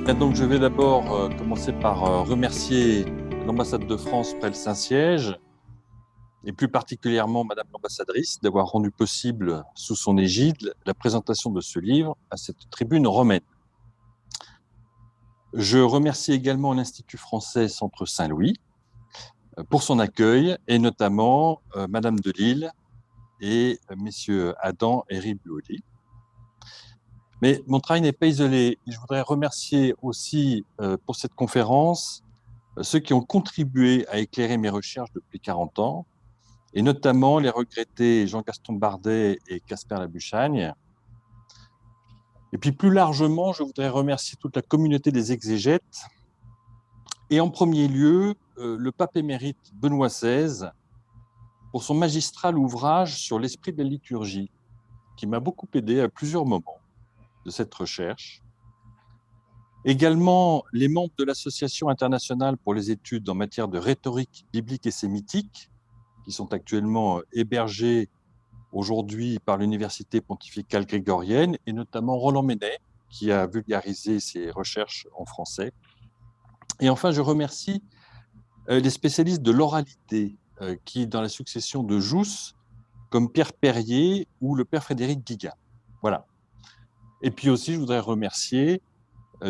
Bien, donc, je vais d'abord commencer par remercier l'ambassade de France près le Saint-Siège, et plus particulièrement Madame l'ambassadrice, d'avoir rendu possible, sous son égide, la présentation de ce livre à cette tribune romaine. Je remercie également l'Institut français Centre Saint-Louis pour son accueil, et notamment Madame Delisle et messieurs Adam et Ribuoli. Mais mon travail n'est pas isolé. Je voudrais remercier aussi pour cette conférence ceux qui ont contribué à éclairer mes recherches depuis 40 ans, et notamment les regrettés Jean-Gaston Bardet et Casper Labuchagne. Et puis plus largement, je voudrais remercier toute la communauté des exégètes, et en premier lieu, le pape émérite Benoît XVI, pour son magistral ouvrage sur l'esprit de la liturgie, qui m'a beaucoup aidé à plusieurs moments de cette recherche. Également, les membres de l'Association internationale pour les études en matière de rhétorique biblique et sémitique, qui sont actuellement hébergés aujourd'hui par l'Université pontificale grégorienne, et notamment Roland Ménet, qui a vulgarisé ses recherches en français. Et enfin, je remercie les spécialistes de l'oralité, qui, dans la succession de Jousse, comme Pierre Perrier ou le père Frédéric Guiguin. Voilà. Et puis aussi, je voudrais remercier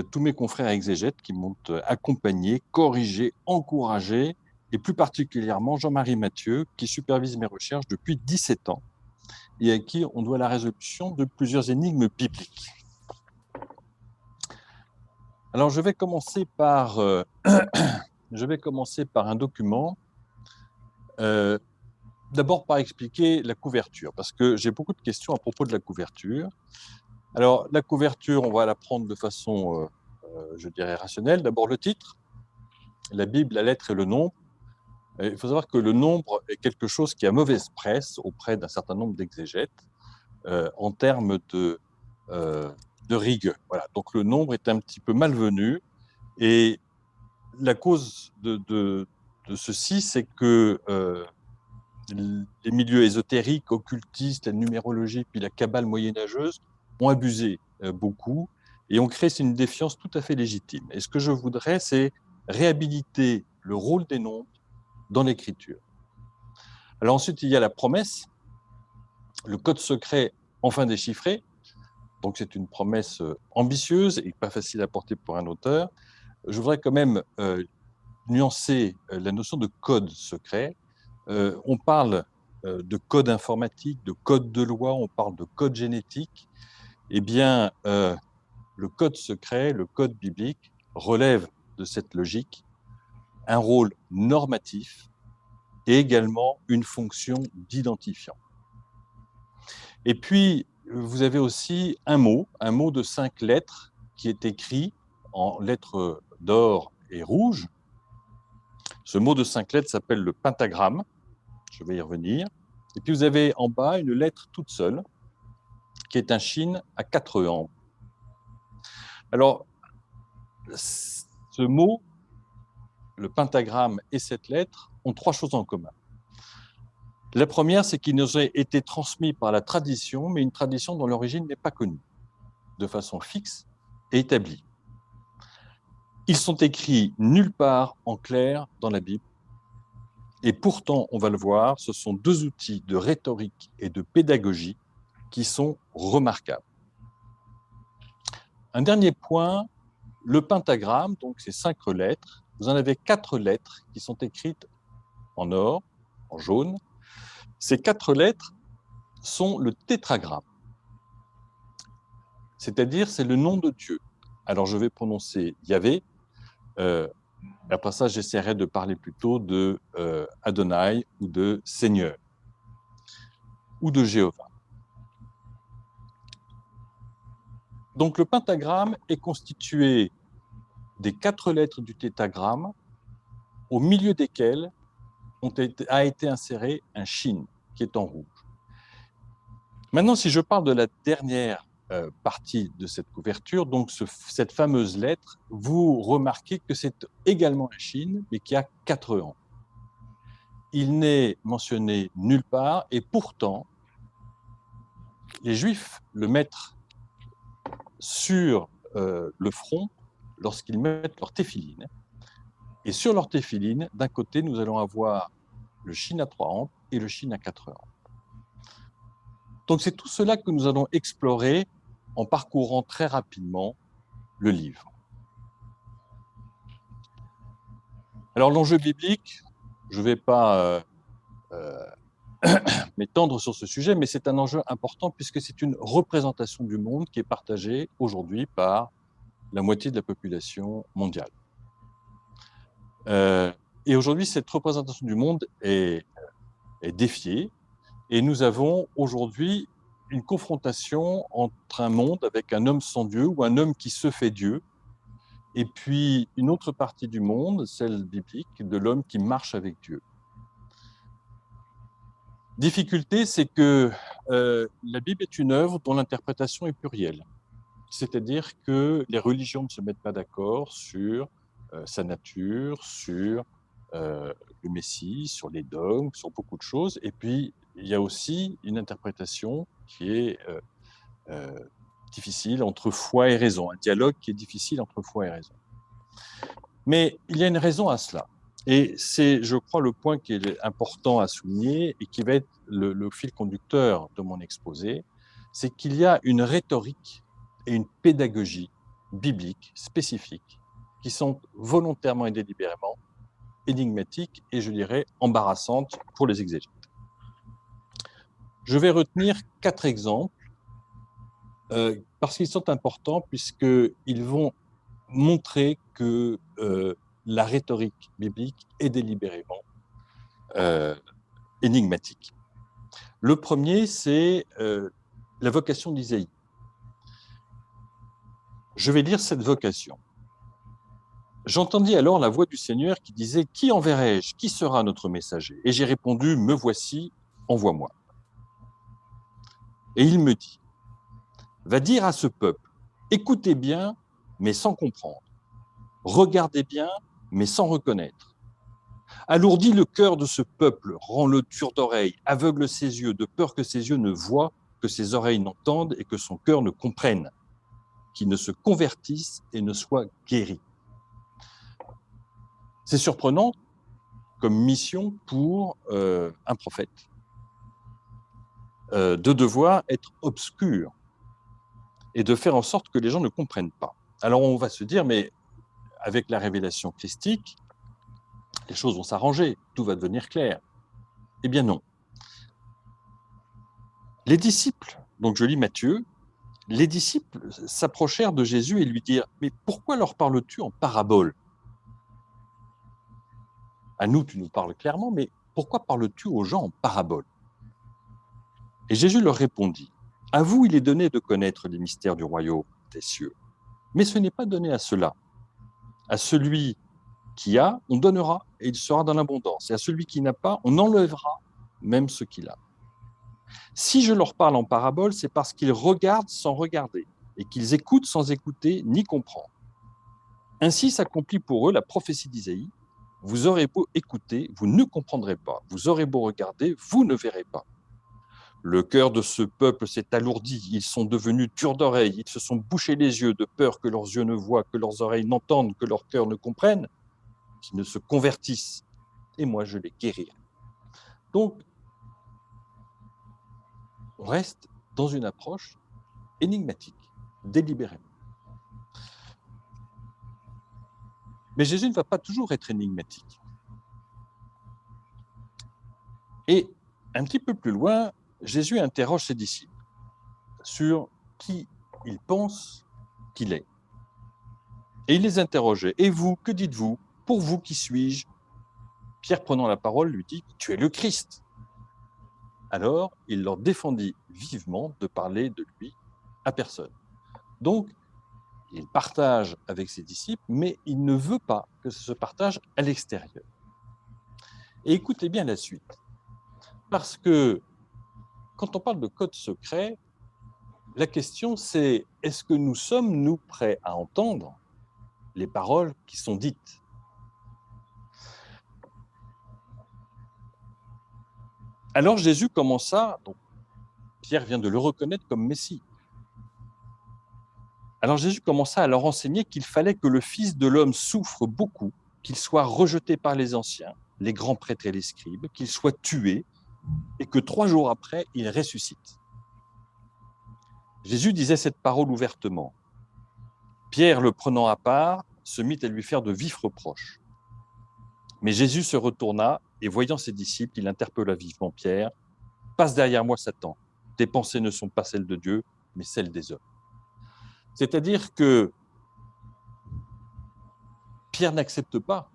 tous mes confrères exégètes qui m'ont accompagné, corrigé, encouragé, et plus particulièrement Jean-Marie Mathieu, qui supervise mes recherches depuis 17 ans et à qui on doit la résolution de plusieurs énigmes bibliques. Alors, je vais commencer par un document, d'abord par expliquer la couverture, parce que j'ai beaucoup de questions à propos de la couverture. Alors, la couverture, on va la prendre de façon, je dirais, rationnelle. D'abord, le titre, la Bible, la lettre et le nombre. Il faut savoir que le nombre est quelque chose qui a mauvaise presse auprès d'un certain nombre d'exégètes en termes de rigueur. Voilà. Donc, le nombre est un petit peu malvenu, et la cause de ceci, c'est que les milieux ésotériques, occultistes, la numérologie, puis la cabale moyenâgeuse ont abusé beaucoup et ont créé une défiance tout à fait légitime. Et ce que je voudrais, c'est réhabiliter le rôle des nombres dans l'écriture. Alors ensuite, il y a la promesse, le code secret enfin déchiffré. Donc c'est une promesse ambitieuse et pas facile à porter pour un auteur. Je voudrais quand même nuancer la notion de code secret. On parle de code informatique, de code de loi, on parle de code génétique. Eh bien, le code secret, le code biblique, relève de cette logique un rôle normatif et également une fonction d'identifiant. Et puis, vous avez aussi un mot de 5 lettres qui est écrit en lettres d'or et rouge. Ce mot de 5 lettres s'appelle le pentagramme. Je vais y revenir. Et puis, vous avez en bas une lettre toute seule, qui est un chine à 4 angles. Alors, ce mot, le pentagramme et cette lettre, ont 3 choses en commun. La première, c'est qu'ils nous ont été transmis par la tradition, mais une tradition dont l'origine n'est pas connue, de façon fixe et établie. Ils sont écrits nulle part en clair dans la Bible, et pourtant, on va le voir, ce sont 2 outils de rhétorique et de pédagogie qui sont remarquables. Un dernier point, le pentagramme, donc ces 5 lettres, vous en avez 4 lettres qui sont écrites en or, en jaune. Ces 4 lettres sont le tétragramme, c'est-à-dire c'est le nom de Dieu. Alors je vais prononcer Yahvé, après ça j'essaierai de parler plutôt de Adonai ou de Seigneur ou de Jéhovah. Donc le pentagramme est constitué des 4 lettres du tétragramme, au milieu desquelles a été inséré un shin qui est en rouge. Maintenant, si je parle de la dernière partie de cette couverture, donc cette fameuse lettre, vous remarquez que c'est également un shin, mais qui a 4 angles. Il n'est mentionné nulle part, et pourtant, les Juifs le mettent sur le front lorsqu'ils mettent leur téphiline. Et sur leur téphiline, d'un côté, nous allons avoir le shin à 3 rampes et le shin à 4 rampes. Donc c'est tout cela que nous allons explorer en parcourant très rapidement le livre. Alors l'enjeu biblique, je ne vais pas m'étendre sur ce sujet, mais c'est un enjeu important puisque c'est une représentation du monde qui est partagée aujourd'hui par la moitié de la population mondiale. Et aujourd'hui, cette représentation du monde est défiée, et nous avons aujourd'hui une confrontation entre un monde avec un homme sans Dieu ou un homme qui se fait Dieu, et puis une autre partie du monde, celle biblique, de l'homme qui marche avec Dieu. Difficulté, c'est que la Bible est une œuvre dont l'interprétation est plurielle. C'est-à-dire que les religions ne se mettent pas d'accord sur sa nature, sur le Messie, sur les dogmes, sur beaucoup de choses. Et puis, il y a aussi une interprétation qui est difficile entre foi et raison, un dialogue qui est difficile entre foi et raison. Mais il y a une raison à cela. Et c'est, je crois, le point qui est important à souligner et qui va être le fil conducteur de mon exposé, c'est qu'il y a une rhétorique et une pédagogie biblique spécifiques qui sont volontairement et délibérément énigmatiques et, je dirais, embarrassantes pour les exégètes. Je vais retenir 4 exemples parce qu'ils sont importants puisqu'ils vont montrer que la rhétorique biblique est délibérément énigmatique. Le premier, c'est la vocation d'Isaïe. Je vais lire cette vocation. J'entendis alors la voix du Seigneur qui disait « Qui enverrai-je? Qui sera notre messager ?» Et j'ai répondu « Me voici, envoie-moi. » Et il me dit « Va dire à ce peuple, écoutez bien, mais sans comprendre. Regardez bien, mais sans reconnaître. Alourdis le cœur de ce peuple, rends-le dur d'oreille, aveugle ses yeux, de peur que ses yeux ne voient, que ses oreilles n'entendent et que son cœur ne comprenne, qu'il ne se convertisse et ne soit guéri. » C'est surprenant comme mission pour un prophète de devoir être obscur et de faire en sorte que les gens ne comprennent pas. Alors on va se dire, mais avec la révélation christique, les choses vont s'arranger, tout va devenir clair. Eh bien non. Les disciples, donc je lis Matthieu, les disciples s'approchèrent de Jésus et lui dirent « Mais pourquoi leur parles-tu en parabole ? À nous, tu nous parles clairement, mais pourquoi parles-tu aux gens en parabole ?» Et Jésus leur répondit « À vous, il est donné de connaître les mystères du royaume des cieux, mais ce n'est pas donné à cela. À celui qui a, on donnera et il sera dans l'abondance, et à celui qui n'a pas, on enlèvera même ce qu'il a. Si je leur parle en parabole, c'est parce qu'ils regardent sans regarder et qu'ils écoutent sans écouter ni comprendre. Ainsi s'accomplit pour eux la prophétie d'Isaïe. Vous aurez beau écouter, vous ne comprendrez pas. Vous aurez beau regarder, vous ne verrez pas. Le cœur de ce peuple s'est alourdi, ils sont devenus durs d'oreille, ils se sont bouchés les yeux de peur que leurs yeux ne voient, que leurs oreilles n'entendent, que leur cœur ne comprenne, qu'ils ne se convertissent. Et moi, je les guérirai. Donc, on reste dans une approche énigmatique, délibérément. Mais Jésus ne va pas toujours être énigmatique. Et un petit peu plus loin, Jésus interroge ses disciples sur qui il pense qu'il est. Et il les interrogeait. « Et vous, que dites-vous? Pour vous, qui suis-je » Pierre, prenant la parole, lui dit « Tu es le Christ. » Alors, il leur défendit vivement de parler de lui à personne. Donc, il partage avec ses disciples, mais il ne veut pas que ce se partage à l'extérieur. Et écoutez bien la suite. Parce que quand on parle de code secret, la question c'est, est-ce que nous sommes, nous, prêts à entendre les paroles qui sont dites? Alors Jésus commença, donc Pierre vient de le reconnaître comme Messie. Alors Jésus commença à leur enseigner qu'il fallait que le Fils de l'homme souffre beaucoup, qu'il soit rejeté par les anciens, les grands prêtres et les scribes, qu'il soit tué, et que 3 jours après, il ressuscite. Jésus disait cette parole ouvertement. Pierre, le prenant à part, se mit à lui faire de vifs reproches. Mais Jésus se retourna, et voyant ses disciples, il interpella vivement Pierre. « Passe derrière moi, Satan. Tes pensées ne sont pas celles de Dieu, mais celles des hommes. » C'est-à-dire que Pierre n'accepte pas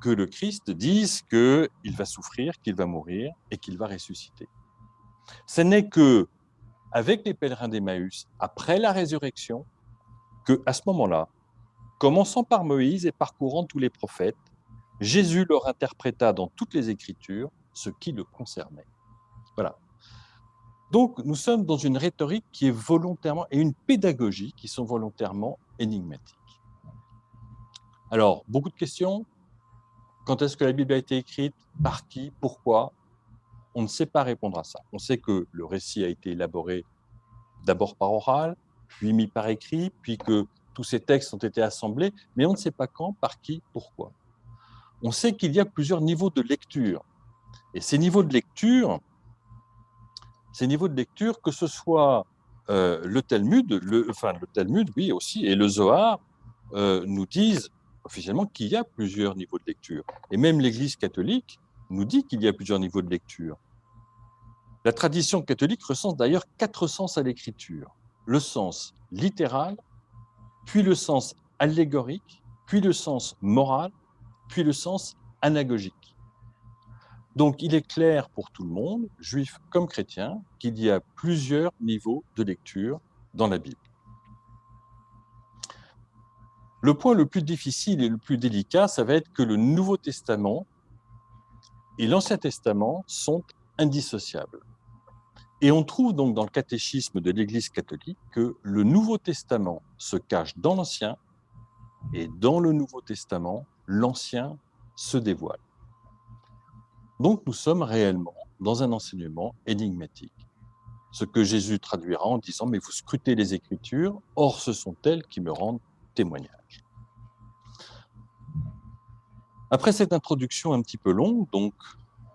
que le Christ dise qu'il va souffrir, qu'il va mourir et qu'il va ressusciter. Ce n'est qu'avec les pèlerins d'Emmaüs, après la résurrection, qu'à ce moment-là, commençant par Moïse et parcourant tous les prophètes, Jésus leur interpréta dans toutes les Écritures ce qui le concernait. Voilà. Donc, nous sommes dans une rhétorique qui est volontairement, et une pédagogie qui sont volontairement énigmatiques. Alors, beaucoup de questions. Quand est-ce que la Bible a été écrite? Par qui? Pourquoi? On ne sait pas répondre à ça. On sait que le récit a été élaboré d'abord par oral, puis mis par écrit, puis que tous ces textes ont été assemblés, mais on ne sait pas quand, par qui, pourquoi. On sait qu'il y a plusieurs niveaux de lecture. Et ces niveaux de lecture, que ce soit le Talmud, oui aussi, et le Zohar, nous disent officiellement qu'il y a plusieurs niveaux de lecture. Et même l'Église catholique nous dit qu'il y a plusieurs niveaux de lecture. La tradition catholique recense d'ailleurs 4 sens à l'écriture. Le sens littéral, puis le sens allégorique, puis le sens moral, puis le sens anagogique. Donc, il est clair pour tout le monde, juif comme chrétien, qu'il y a plusieurs niveaux de lecture dans la Bible. Le point le plus difficile et le plus délicat, ça va être que le Nouveau Testament et l'Ancien Testament sont indissociables. Et on trouve donc dans le catéchisme de l'Église catholique que le Nouveau Testament se cache dans l'Ancien et dans le Nouveau Testament, l'Ancien se dévoile. Donc nous sommes réellement dans un enseignement énigmatique. Ce que Jésus traduira en disant « Mais vous scrutez les Écritures, or ce sont elles qui me rendent témoignage. » Après cette introduction un petit peu longue, donc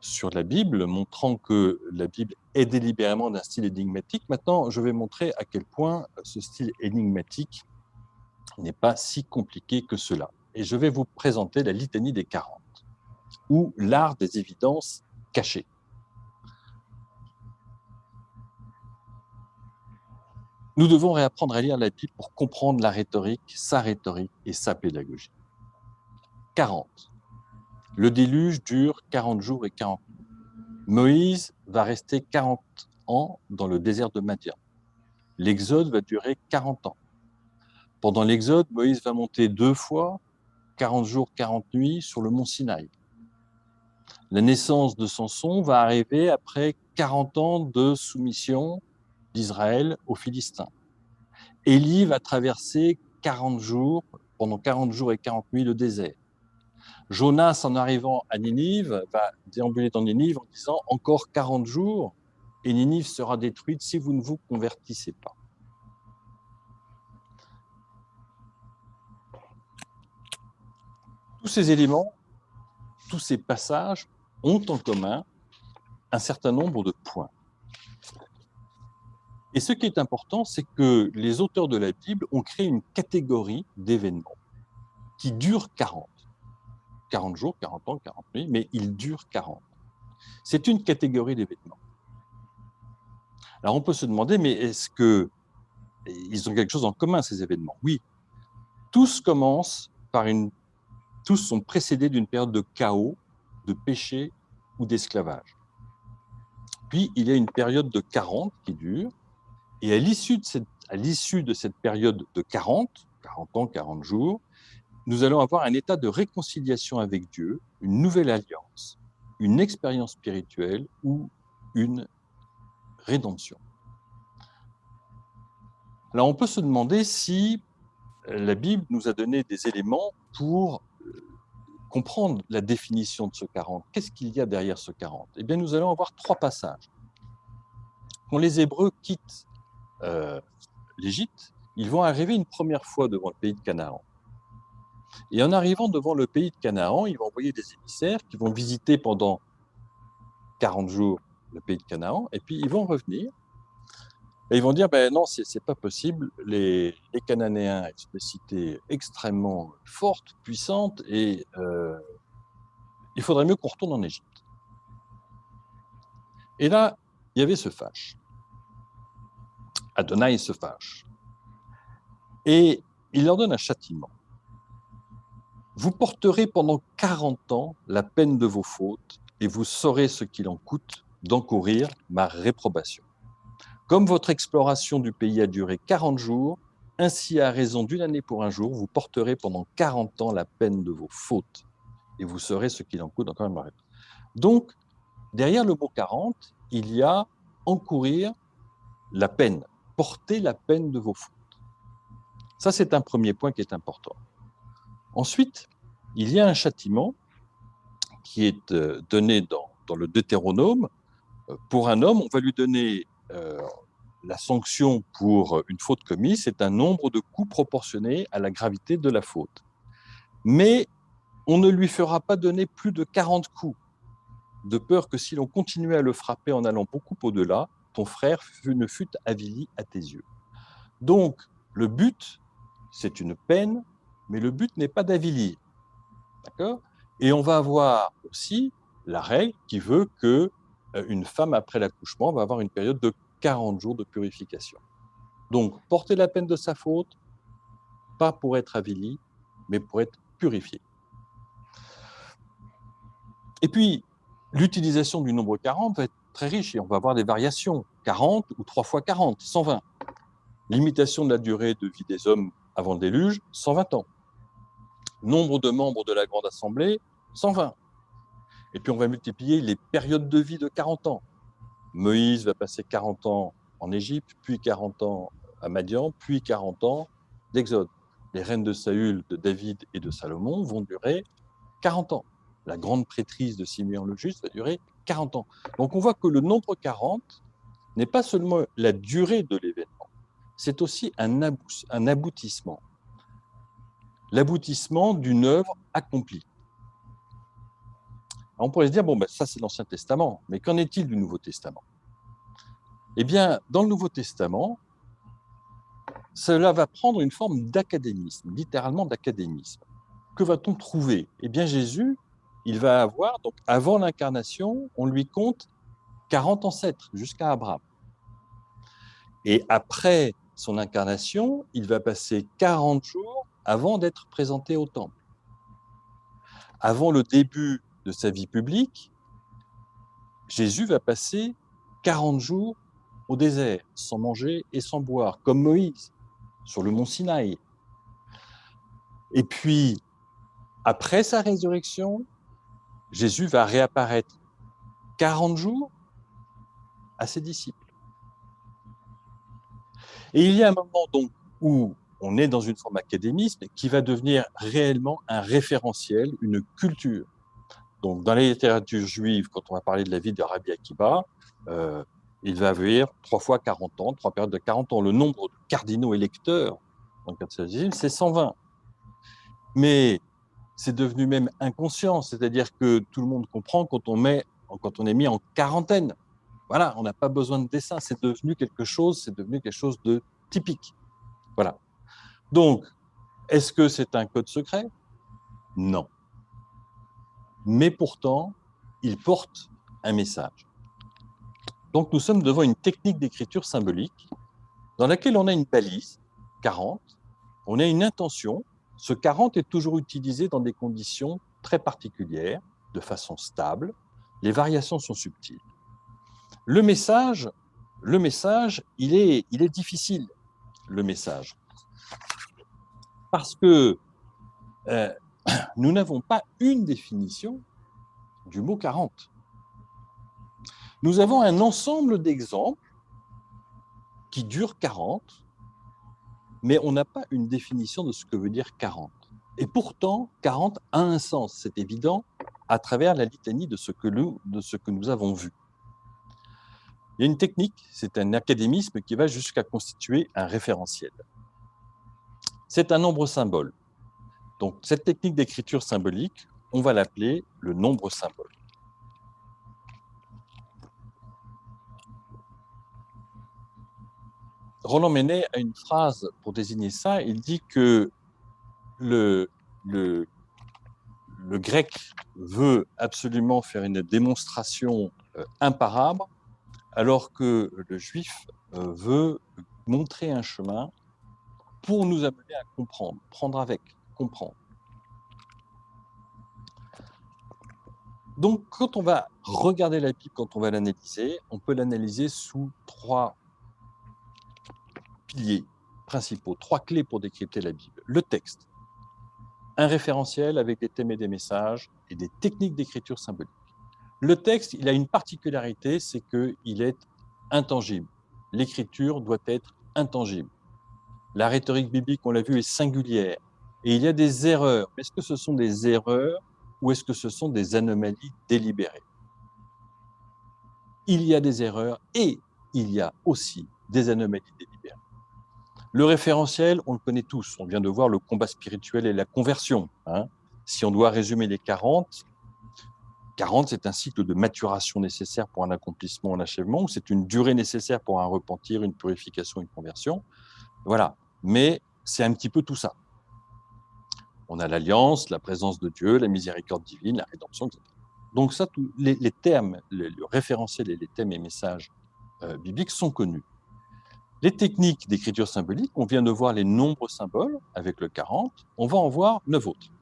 sur la Bible, montrant que la Bible est délibérément d'un style énigmatique, maintenant je vais montrer à quel point ce style énigmatique n'est pas si compliqué que cela. Et je vais vous présenter la litanie des 40, ou l'art des évidences cachées. Nous devons réapprendre à lire la Bible pour comprendre la rhétorique et sa pédagogie. 40. Le déluge dure 40 jours et 40 nuits. Moïse va rester 40 ans dans le désert de Madian. L'exode va durer 40 ans. Pendant l'exode, Moïse va monter 2 fois, 40 jours, 40 nuits, sur le mont Sinaï. La naissance de Samson va arriver après 40 ans de soumission d'Israël aux Philistins. Élie va traverser 40 jours, pendant 40 jours et 40 nuits, le désert. Jonas, en arrivant à Ninive, va déambuler dans Ninive en disant « Encore 40 jours, et Ninive sera détruite si vous ne vous convertissez pas. » Tous ces éléments, tous ces passages ont en commun un certain nombre de points. Et ce qui est important, c'est que les auteurs de la Bible ont créé une catégorie d'événements qui durent 40. 40 jours, 40 ans, 40 nuits, mais ils durent 40. C'est une catégorie d'événements. Alors on peut se demander, mais est-ce qu'ils ont quelque chose en commun, ces événements? Oui. Tous sont précédés d'une période de chaos, de péché ou d'esclavage. Puis il y a une période de 40 qui dure, et à l'issue de cette période de 40 ans, 40 jours, nous allons avoir un état de réconciliation avec Dieu, une nouvelle alliance, une expérience spirituelle ou une rédemption. Alors on peut se demander si la Bible nous a donné des éléments pour comprendre la définition de ce 40. Qu'est-ce qu'il y a derrière ce 40? Eh bien, nous allons avoir 3 passages. Quand les Hébreux quittent l'Égypte, ils vont arriver une première fois devant le pays de Canaan. Et en arrivant devant le pays de Canaan, ils vont envoyer des émissaires qui vont visiter pendant 40 jours le pays de Canaan, et puis ils vont revenir, et ils vont dire, ben non, c'est pas possible, les Cananéens sont des cités extrêmement fortes, puissantes, et il faudrait mieux qu'on retourne en Égypte. Et là, Yahvé se fâche. Adonai se fâche. Et il leur donne un châtiment. Vous porterez pendant 40 ans la peine de vos fautes, et vous saurez ce qu'il en coûte d'encourir ma réprobation. Comme votre exploration du pays a duré 40 jours, ainsi à raison d'une année pour un jour, vous porterez pendant 40 ans la peine de vos fautes, et vous saurez ce qu'il en coûte d'encourir ma réprobation. Donc, derrière le mot 40, il y a encourir la peine, porter la peine de vos fautes. Ça, c'est un premier point qui est important. Ensuite, il y a un châtiment qui est donné dans le Deutéronome. Pour un homme, on va lui donner la sanction pour une faute commise, c'est un nombre de coups proportionné à la gravité de la faute. Mais on ne lui fera pas donner plus de 40 coups, de peur que si l'on continuait à le frapper en allant beaucoup au-delà, ton frère ne fût avili à tes yeux. Donc, le but, c'est une peine, mais le but n'est pas d'avilir. D'accord ? Et on va avoir aussi la règle qui veut qu'une femme, après l'accouchement, va avoir une période de 40 jours de purification. Donc, porter la peine de sa faute, pas pour être avili, mais pour être purifié. Et puis, l'utilisation du nombre 40 va être très riche et on va avoir des variations. 40 ou 3 fois 40, 120. Limitation de la durée de vie des hommes avant le déluge, 120 ans. Nombre de membres de la Grande Assemblée, 120. Et puis on va multiplier les périodes de vie de 40 ans. Moïse va passer 40 ans en Égypte, puis 40 ans à Madian, puis 40 ans d'Exode. Les reines de Saül, de David et de Salomon vont durer 40 ans. La grande prêtrise de Simeon le Juste va durer 40 ans. Donc on voit que le nombre 40 n'est pas seulement la durée de l'événement, c'est aussi un aboutissement. L'aboutissement d'une œuvre accomplie. Alors on pourrait se dire, bon, ben, ça c'est l'Ancien Testament, mais qu'en est-il du Nouveau Testament ? Eh bien, dans le Nouveau Testament, cela va prendre une forme d'académisme, littéralement d'académisme. Que va-t-on trouver ? Eh bien, Jésus, il va avoir, donc avant l'incarnation, on lui compte 40 ancêtres jusqu'à Abraham. Et après son incarnation, il va passer 40 jours avant d'être présenté au temple. Avant le début de sa vie publique, Jésus va passer 40 jours au désert, sans manger et sans boire, comme Moïse, sur le mont Sinaï. Et puis, après sa résurrection, Jésus va réapparaître 40 jours à ses disciples. Et il y a un moment donc où on est dans une forme académisme qui va devenir réellement un référentiel, une culture. Donc, dans la littérature juive, quand on va parler de la vie de Rabbi Akiba, il va avoir 3 fois 40 ans, 3 périodes de 40 ans. Le nombre de cardinaux électeurs dans le cas de Sagil, c'est 120. Mais c'est devenu même inconscient, c'est-à-dire que tout le monde comprend quand on est mis en quarantaine. Voilà, on n'a pas besoin de dessin, c'est devenu quelque chose de typique. Voilà. Donc, est-ce que c'est un code secret ? Non. Mais pourtant, il porte un message. Donc, nous sommes devant une technique d'écriture symbolique dans laquelle on a une balise, 40, on a une intention. Ce 40 est toujours utilisé dans des conditions très particulières, de façon stable. Les variations sont subtiles. Le message, il est difficile, le message. Parce que nous n'avons pas une définition du mot 40. Nous avons un ensemble d'exemples qui durent 40, mais on n'a pas une définition de ce que veut dire 40. Et pourtant, 40 a un sens, c'est évident, à travers la litanie de ce que nous avons vu. Il y a une technique, c'est un académisme qui va jusqu'à constituer un référentiel. C'est un nombre symbole. Donc, cette technique d'écriture symbolique, on va l'appeler le nombre symbole. Roland Menet a une phrase pour désigner ça. Il dit que le grec veut absolument faire une démonstration imparable, alors que le juif veut montrer un chemin pour nous amener à comprendre, prendre avec, comprendre. Donc, quand on va regarder la Bible, quand on va l'analyser, on peut l'analyser sous 3 piliers principaux, 3 clés pour décrypter la Bible. Le texte, un référentiel avec des thèmes et des messages et des techniques d'écriture symbolique. Le texte, il a une particularité, c'est qu'il est intangible. L'écriture doit être intangible. La rhétorique biblique, on l'a vu, est singulière. Et il y a des erreurs. Est-ce que ce sont des erreurs ou est-ce que ce sont des anomalies délibérées? Il y a des erreurs et il y a aussi des anomalies délibérées. Le référentiel, on le connaît tous. On vient de voir le combat spirituel et la conversion. Si on doit résumer les 40, c'est un cycle de maturation nécessaire pour un accomplissement, un achèvement, ou c'est une durée nécessaire pour un repentir, une purification, une conversion. Voilà. Mais c'est un petit peu tout ça. On a l'alliance, la présence de Dieu, la miséricorde divine, la rédemption, etc. Donc ça, les termes, le référentiel et les thèmes et messages bibliques sont connus. Les techniques d'écriture symbolique, on vient de voir les nombres symboles avec le 40, on va en voir 9 autres.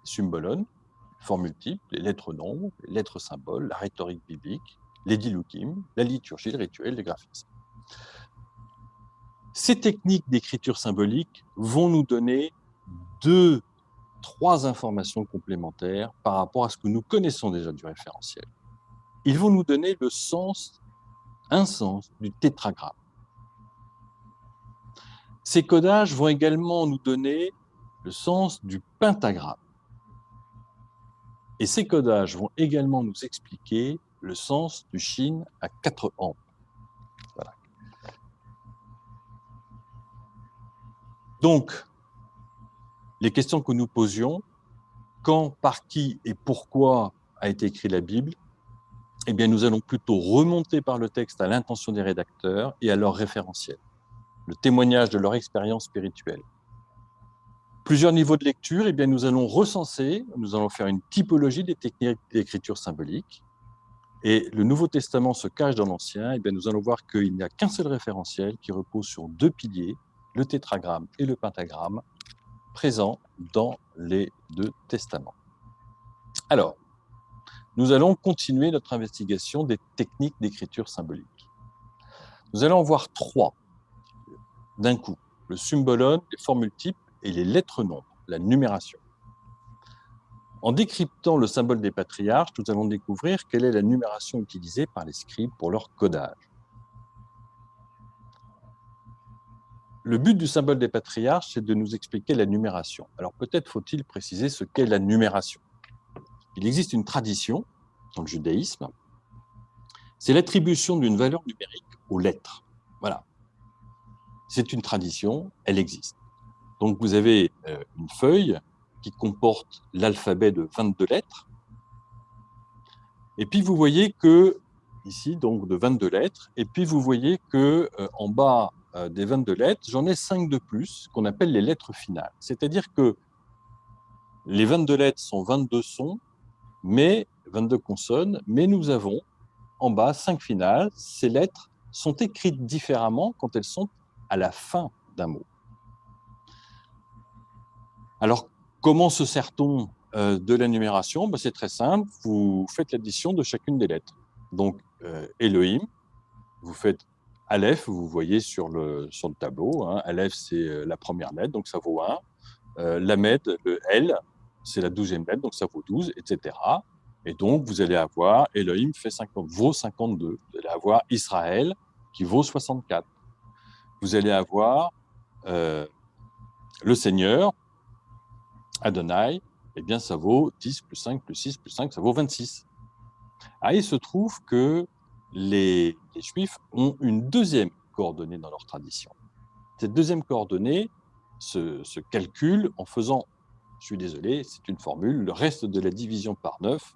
Symbolon, formes multiples, les lettres nombres, les lettres symboles, la rhétorique biblique, les dilukim, la liturgie, le rituel, les graphismes. Ces techniques d'écriture symbolique vont nous donner 3 informations complémentaires par rapport à ce que nous connaissons déjà du référentiel. Ils vont nous donner un sens du tétragramme. Ces codages vont également nous donner le sens du pentagramme. Et ces codages vont également nous expliquer le sens du shin à 4 ampes. Voilà. Donc, les questions que nous posions, quand, par qui et pourquoi a été écrite la Bible, eh bien, nous allons plutôt remonter par le texte à l'intention des rédacteurs et à leur référentiel, le témoignage de leur expérience spirituelle. Plusieurs niveaux de lecture, eh bien, nous allons recenser, nous allons faire une typologie des techniques d'écriture symbolique. Et le Nouveau Testament se cache dans l'Ancien, eh bien, nous allons voir qu'il n'y a qu'un seul référentiel qui repose sur 2 piliers, le tétragramme et le pentagramme, présents dans les 2 testaments. Alors, nous allons continuer notre investigation des techniques d'écriture symbolique. Nous allons en voir 3 d'un coup, le symbolon, les formes multiples et les lettres nombres, la numération. En décryptant le symbole des patriarches, nous allons découvrir quelle est la numération utilisée par les scribes pour leur codage. Le but du symbole des patriarches, c'est de nous expliquer la numération. Alors peut-être faut-il préciser ce qu'est la numération. Il existe une tradition dans le judaïsme, c'est l'attribution d'une valeur numérique aux lettres. Voilà. C'est une tradition, elle existe. Donc vous avez une feuille qui comporte l'alphabet de 22 lettres. Et puis vous voyez que, ici, donc de 22 lettres, et puis vous voyez que en bas des 22 lettres, j'en ai 5 de plus, qu'on appelle les lettres finales. C'est-à-dire que les 22 lettres sont 22 sons, mais 22 consonnes, mais nous avons en bas 5 finales. Ces lettres sont écrites différemment quand elles sont à la fin d'un mot. Alors, comment se sert-on de la numération? C'est très simple, vous faites l'addition de chacune des lettres. Donc, Elohim, vous faites Aleph, vous voyez sur le tableau. Aleph, c'est la première lettre, donc ça vaut 1. Lamed, le L, c'est la 12e lettre, donc ça vaut 12, etc. Et donc, vous allez avoir, Elohim vaut 52. Vous allez avoir Israël, qui vaut 64. Vous allez avoir le Seigneur, Adonai, eh bien, ça vaut 10 plus 5 plus 6 plus 5, ça vaut 26. Ah, il se trouve que les Juifs ont une deuxième coordonnée dans leur tradition. Cette deuxième coordonnée, ce calcul en faisant, je suis désolé, c'est une formule, le reste de la division par 9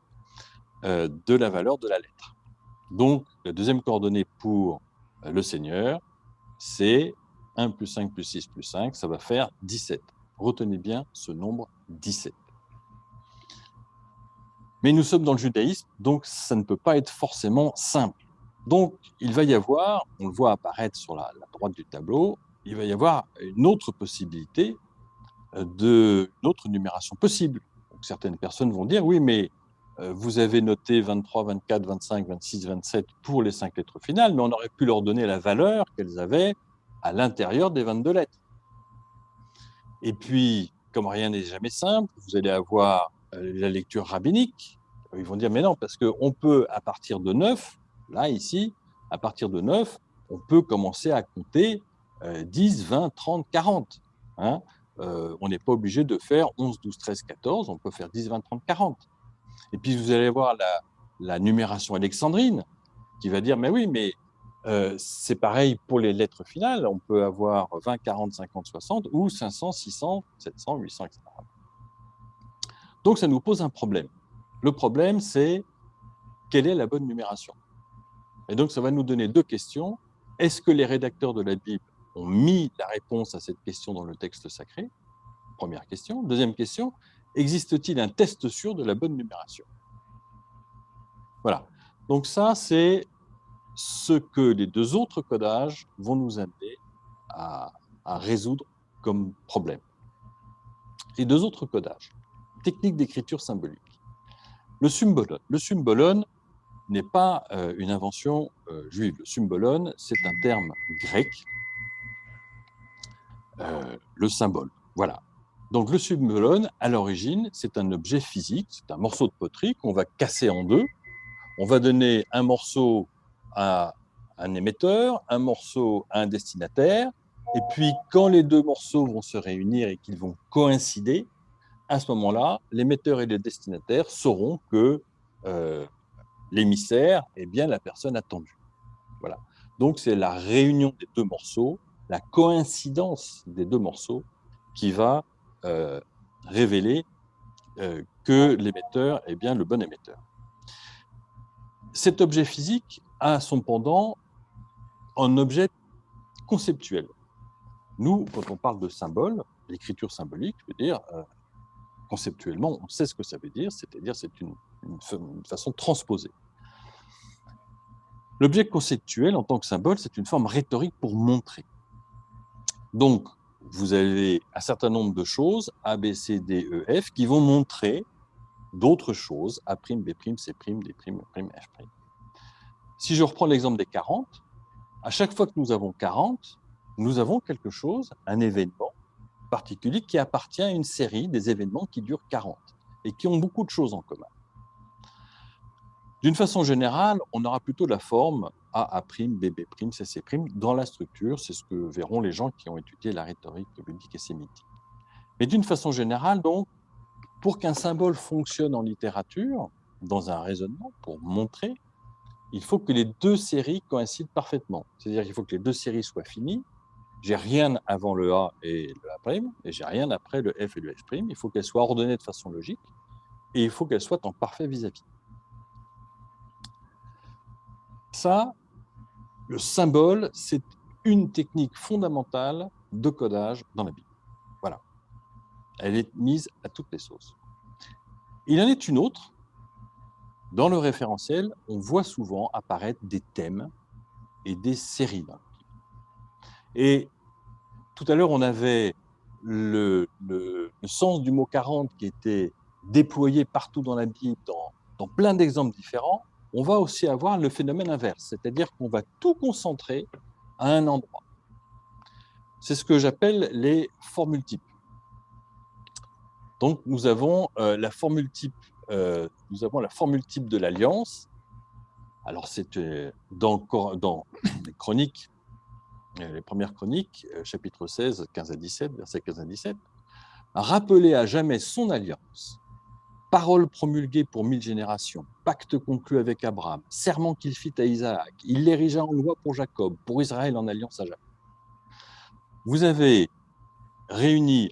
de la valeur de la lettre. Donc, la deuxième coordonnée pour le seigneur, c'est 1 plus 5 plus 6 plus 5, ça va faire 17. Retenez bien ce nombre 17. Mais nous sommes dans le judaïsme, donc ça ne peut pas être forcément simple. Donc, il va y avoir, on le voit apparaître sur la droite du tableau, il va y avoir une autre possibilité une autre numération possible. Donc, certaines personnes vont dire, oui, mais vous avez noté 23, 24, 25, 26, 27 pour les 5 lettres finales, mais on aurait pu leur donner la valeur qu'elles avaient à l'intérieur des 22 lettres. Et puis, comme rien n'est jamais simple, vous allez avoir la lecture rabbinique. Ils vont dire, mais non, parce qu'on peut, à partir de 9, là, ici, à partir de 9, on peut commencer à compter 10, 20, 30, 40. Hein. On n'est pas obligé de faire 11, 12, 13, 14, on peut faire 10, 20, 30, 40. Et puis, vous allez voir la numération alexandrine qui va dire, mais oui, mais c'est pareil pour les lettres finales. On peut avoir 20, 40, 50, 60 ou 500, 600, 700, 800, etc. Donc, ça nous pose un problème. Le problème, c'est quelle est la bonne numération? Et donc, ça va nous donner deux questions. Est-ce que les rédacteurs de la Bible ont mis la réponse à cette question dans le texte sacré? Première question. Deuxième question, existe-t-il un test sûr de la bonne numération? Voilà. Donc ça, c'est ce que les deux autres codages vont nous amener à résoudre comme problème. Les deux autres codages, technique d'écriture symbolique. Le symbolon n'est pas une invention juive. Le symbolon, c'est un terme grec, le symbole. Voilà. Donc le symbolon, à l'origine, c'est un objet physique, c'est un morceau de poterie qu'on va casser en deux. On va donner un morceau à un émetteur, un morceau à un destinataire, et puis quand les deux morceaux vont se réunir et qu'ils vont coïncider, à ce moment-là, l'émetteur et le destinataire sauront que l'émissaire est bien la personne attendue. Voilà. Donc c'est la réunion des deux morceaux, la coïncidence des deux morceaux qui va révéler que l'émetteur est bien le bon émetteur. Cet objet physique a son pendant en objet conceptuel. Nous, quand on parle de symbole, l'écriture symbolique veut dire, conceptuellement, on sait ce que ça veut dire, c'est-à-dire c'est une façon transposée. L'objet conceptuel en tant que symbole, c'est une forme rhétorique pour montrer. Donc, vous avez un certain nombre de choses, A, B, C, D, E, F, qui vont montrer d'autres choses, A', B', C', D', E', F'. Si je reprends l'exemple des 40, à chaque fois que nous avons 40, nous avons quelque chose, un événement particulier qui appartient à une série des événements qui durent 40 et qui ont beaucoup de choses en commun. D'une façon générale, on aura plutôt la forme A', B', C', dans la structure. C'est ce que verront les gens qui ont étudié la rhétorique biblique et sémitique. Mais d'une façon générale, donc, pour qu'un symbole fonctionne en littérature, dans un raisonnement, pour montrer, il faut que les deux séries coïncident parfaitement. C'est-à-dire qu'il faut que les deux séries soient finies. J'ai rien avant le A et le A', et j'ai rien après le F et le F'. Il faut qu'elles soient ordonnées de façon logique, et il faut qu'elles soient en parfait vis-à-vis. Ça, le symbole, c'est une technique fondamentale de codage dans la Bible. Voilà. Elle est mise à toutes les sauces. Il en est une autre. Dans le référentiel, on voit souvent apparaître des thèmes et des séries dans la Bible. Et tout à l'heure, on avait le sens du mot 40 qui était déployé partout dans la Bible, dans plein d'exemples différents. On va aussi avoir le phénomène inverse, c'est-à-dire qu'on va tout concentrer à un endroit. C'est ce que j'appelle les formules types. Donc, nous avons la formule type de l'Alliance. Alors, c'est dans les chroniques, les premières chroniques, chapitre 16, 15 à 17, versets 15 à 17. Rappeler à jamais son alliance, parole promulguée pour 1000 générations, pacte conclu avec Abraham, serment qu'il fit à Isaac, il l'érigea en loi pour Jacob, pour Israël en alliance à jamais. Vous avez réunit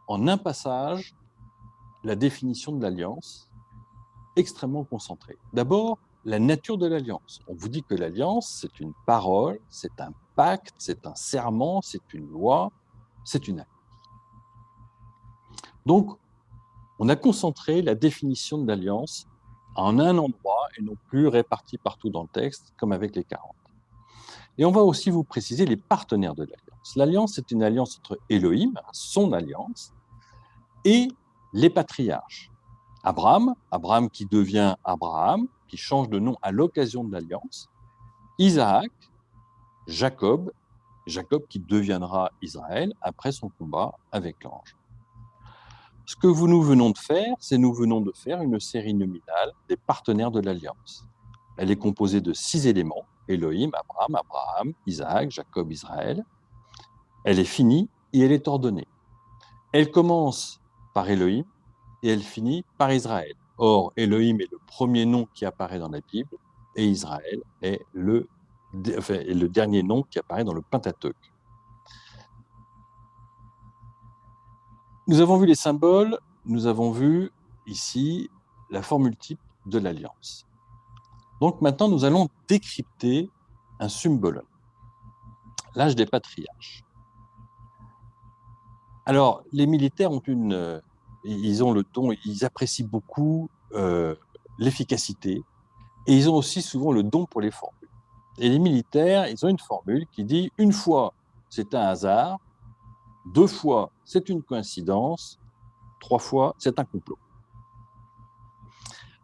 en un passage la définition de l'alliance, extrêmement concentrée. D'abord, la nature de l'alliance. On vous dit que l'alliance, c'est une parole, c'est un pacte, c'est un serment, c'est une loi, c'est une acte. Donc, on a concentré la définition de l'alliance en un endroit et non plus répartie partout dans le texte, comme avec les 40. Et on va aussi vous préciser les partenaires de l'alliance. L'alliance, c'est une alliance entre Elohim, son alliance, et les patriarches. Abraham qui devient Abraham, qui change de nom à l'occasion de l'alliance. Isaac, Jacob qui deviendra Israël après son combat avec l'ange. Ce que nous venons de faire, c'est nous venons de faire une série nominale des partenaires de l'alliance. Elle est composée de 6 éléments, Elohim, Abraham, Isaac, Jacob, Israël. Elle est finie et elle est ordonnée. Elle commence par Elohim et elle finit par Israël. Or, Elohim est le premier nom qui apparaît dans la Bible et Israël est le dernier nom qui apparaît dans le Pentateuque. Nous avons vu les symboles, nous avons vu ici la formule type de l'alliance. Donc maintenant, nous allons décrypter un symbolon, l'âge des patriarches. Alors, les militaires ils ont le don, ils apprécient beaucoup l'efficacité et ils ont aussi souvent le don pour les formules. Et les militaires, ils ont une formule qui dit une fois, c'est un hasard, 2 fois, c'est une coïncidence, 3 fois, c'est un complot.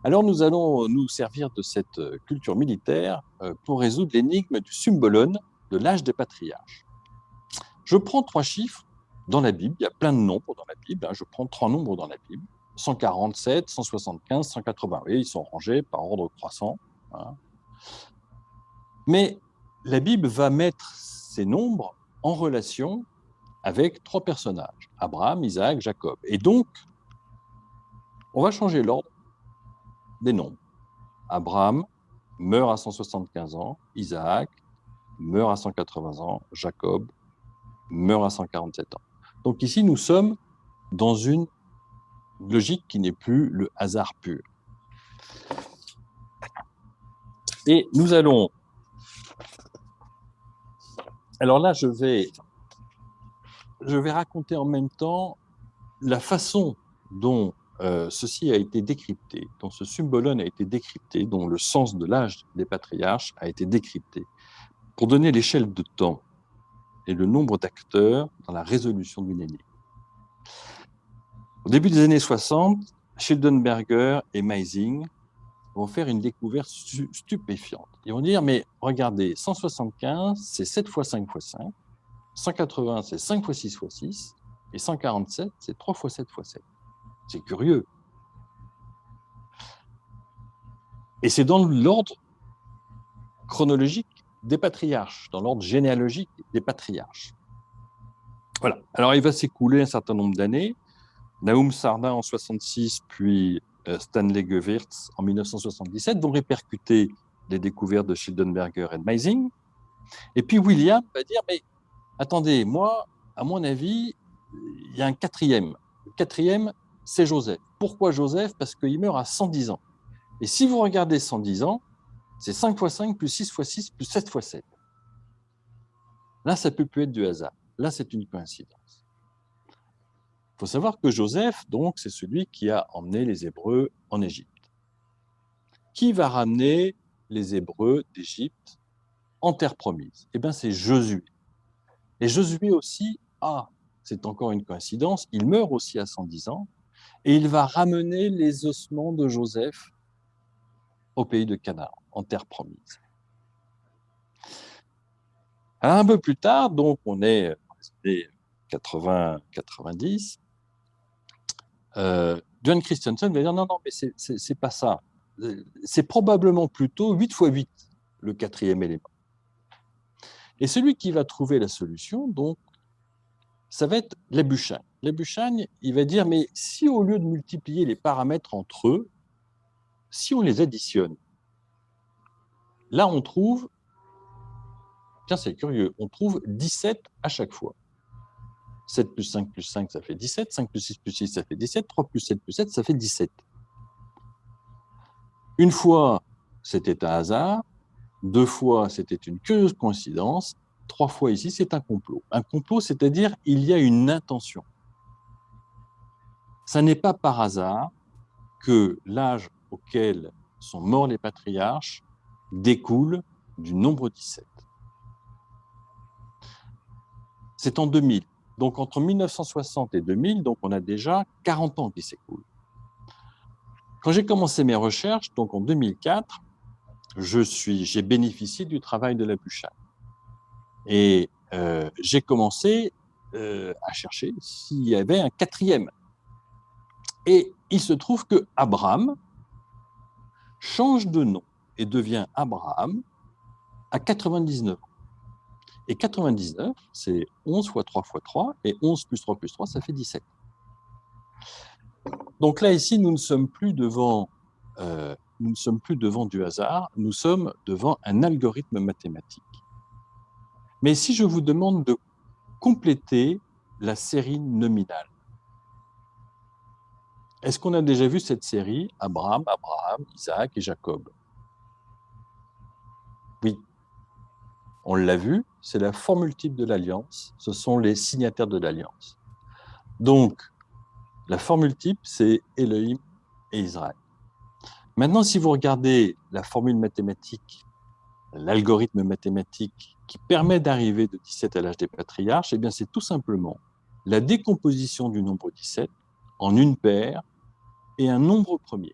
Alors, nous allons nous servir de cette culture militaire pour résoudre l'énigme du symbolon de l'âge des patriarches. Je prends 3 chiffres dans la Bible, il y a plein de nombres dans la Bible, je prends 3 nombres dans la Bible, 147, 175, 180, oui, ils sont rangés par ordre croissant. Hein. Mais la Bible va mettre ces nombres en relation avec 3 personnages, Abraham, Isaac, Jacob. Et donc, on va changer l'ordre des nombres. Abraham meurt à 175 ans, Isaac meurt à 180 ans, Jacob meurt à 147 ans. Donc ici, nous sommes dans une logique qui n'est plus le hasard pur. Et nous allons... Alors là, je vais raconter en même temps la façon dont ceci a été décrypté, dont ce symbolon a été décrypté, dont le sens de l'âge des patriarches a été décrypté, pour donner l'échelle de temps et le nombre d'acteurs dans la résolution d'une énigme. Au début des années 60, Schildenberger et Meising vont faire une découverte stupéfiante. Ils vont dire, mais regardez, 175, c'est 7 fois 5 fois 5, 180, c'est 5 fois 6 fois 6, et 147, c'est 3 fois 7 fois 7. C'est curieux. Et c'est dans l'ordre chronologique des patriarches, dans l'ordre généalogique des patriarches. Voilà. Alors, il va s'écouler un certain nombre d'années. Nahum Sardin en 66, puis Stanley Gewirtz en 1977 vont répercuter les découvertes de Schildenberger et de Meising. Et puis William va dire, mais attendez, moi, à mon avis, il y a un quatrième. Le quatrième, c'est Joseph. Pourquoi Joseph? Parce qu'il meurt à 110 ans. Et si vous regardez 110 ans, c'est 5 fois 5 plus 6 fois 6 plus 7 fois 7. Là, ça ne peut plus être du hasard. Là, c'est une coïncidence. Il faut savoir que Joseph, donc, c'est celui qui a emmené les Hébreux en Égypte. Qui va ramener les Hébreux d'Égypte en terre promise? Eh bien, c'est Josué. Et Josué aussi, c'est encore une coïncidence, il meurt aussi à 110 ans, et il va ramener les ossements de Joseph au pays de Canaan, en terre promise. Alors, un peu plus tard, donc on est dans les années 80-90, John Christensen va dire non, mais c'est pas ça. C'est probablement plutôt 8 fois 8, le quatrième élément. Et celui qui va trouver la solution, donc, ça va être Labuschagne. Labuschagne, il va dire, mais si au lieu de multiplier les paramètres entre eux, si on les additionne, là on trouve, tiens c'est curieux, on trouve 17 à chaque fois. 7 plus 5 plus 5, ça fait 17. 5 plus 6, ça fait 17. 3 plus 7 plus 7, ça fait 17. Une fois, c'était un hasard. 2 fois, c'était une curieuse coïncidence. 3 fois ici, c'est un complot. Un complot, c'est-à-dire il y a une intention. Ça n'est pas par hasard que l'âge auquel sont morts les patriarches découle du nombre 17. C'est en 2000. Donc entre 1960 et 2000, donc on a déjà 40 ans qui s'écoulent. Quand j'ai commencé mes recherches, donc en 2004, j'ai bénéficié du travail de la Buchheim. Et j'ai commencé à chercher s'il y avait un quatrième. Et il se trouve que Abraham change de nom et devient Abraham à 99 ans. Et 99, c'est 11 fois 3 fois 3, et 11 plus 3 plus 3, ça fait 17. Donc là, ici, nous ne sommes plus devant du hasard, nous sommes devant un algorithme mathématique. Mais si je vous demande de compléter la série nominale, est-ce qu'on a déjà vu cette série Abraham, Isaac et Jacob? Oui, on l'a vu, c'est la formule type de l'alliance, ce sont les signataires de l'alliance. Donc, la formule type, c'est Elohim et Israël. Maintenant, si vous regardez la formule mathématique, l'algorithme mathématique qui permet d'arriver de 17 à l'âge des patriarches, eh bien, c'est tout simplement la décomposition du nombre 17 en une paire et un nombre premier.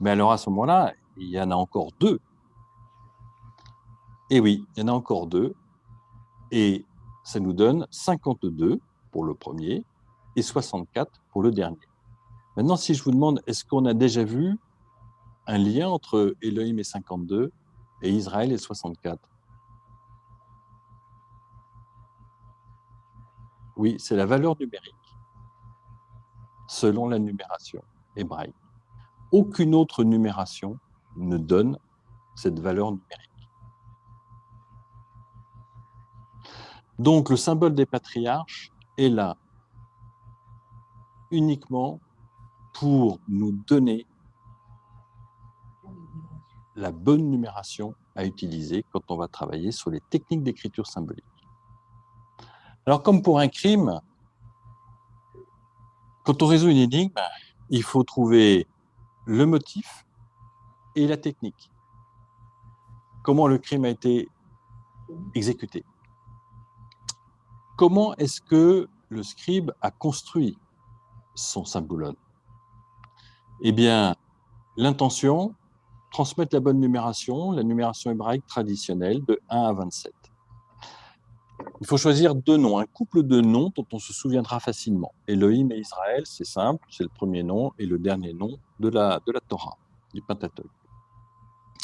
Mais alors, à ce moment-là, il y en a encore deux. Et oui, il y en a encore deux. Et ça nous donne 52 pour le premier et 64 pour le dernier. Maintenant, si je vous demande, est-ce qu'on a déjà vu un lien entre Elohim et 52 et Israël et 64? Oui, c'est la valeur numérique, selon la numération hébraïque. Aucune autre numération ne donne cette valeur numérique. Donc, le symbole des patriarches est là uniquement pour nous donner la bonne numération à utiliser quand on va travailler sur les techniques d'écriture symbolique. Alors, comme pour un crime, quand on résout une énigme, il faut trouver le motif et la technique. Comment le crime a été exécuté? Comment est-ce que le scribe a construit son symbolone? Eh bien, l'intention, transmettre la bonne numération, la numération hébraïque traditionnelle de 1 à 27. Il faut choisir deux noms, un couple de noms dont on se souviendra facilement. Elohim et Israël, c'est simple, c'est le premier nom et le dernier nom de la Torah, du Pentateuque.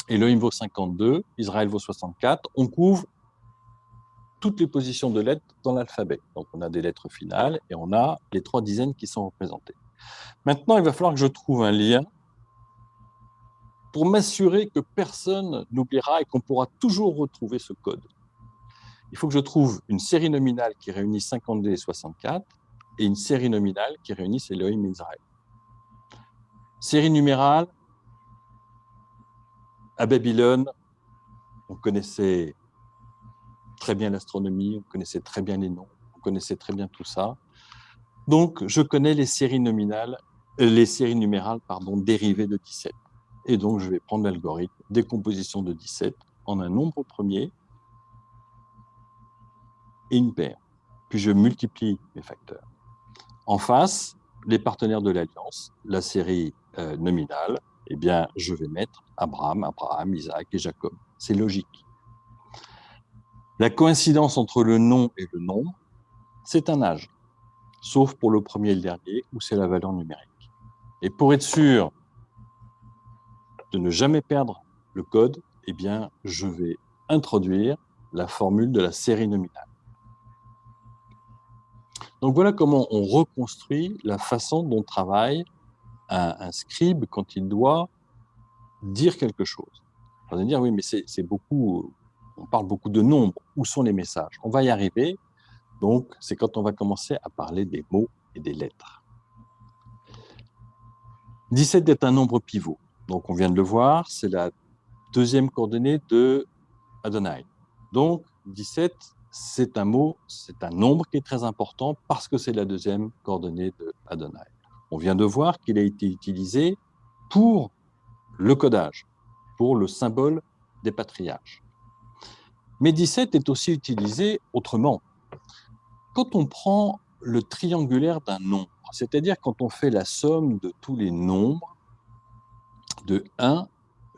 Elohim vaut 52, Israël vaut 64. On couvre toutes les positions de lettres dans l'alphabet. Donc on a des lettres finales et on a les 3 dizaines qui sont représentées. Maintenant, il va falloir que je trouve un lien pour m'assurer que personne n'oubliera et qu'on pourra toujours retrouver ce code. Il faut que je trouve une série nominale qui réunisse 52 et 64 et une série nominale qui réunisse Elohim et Israël. Série numérale, à Babylone, on connaissait très bien l'astronomie, on connaissait très bien les noms, on connaissait très bien tout ça. Donc, je connais les séries numérales dérivées de 17. Et donc, je vais prendre l'algorithme décomposition de 17 en un nombre premier et une paire. Puis, je multiplie mes facteurs. En face, les partenaires de l'alliance, la série nominale, eh bien, je vais mettre Abraham, Isaac et Jacob. C'est logique. La coïncidence entre le nom et le nombre, c'est un âge, sauf pour le premier et le dernier, où c'est la valeur numérique. Et pour être sûr de ne jamais perdre le code, eh bien, je vais introduire la formule de la série nominale. Donc voilà comment on reconstruit la façon dont travaille un scribe quand il doit dire quelque chose. On va dire, oui, mais c'est beaucoup, On parle beaucoup de nombres. Où sont les messages? On va y arriver. Donc, c'est quand on va commencer à parler des mots et des lettres. 17 est un nombre pivot. Donc, on vient de le voir, c'est la deuxième coordonnée de Adonai. Donc, 17, c'est un mot, c'est un nombre qui est très important parce que c'est la deuxième coordonnée de Adonai. On vient de voir qu'il a été utilisé pour le codage, pour le symbole des patriarches. Mais 17 est aussi utilisé autrement. Quand on prend le triangulaire d'un nombre, c'est-à-dire quand on fait la somme de tous les nombres de 1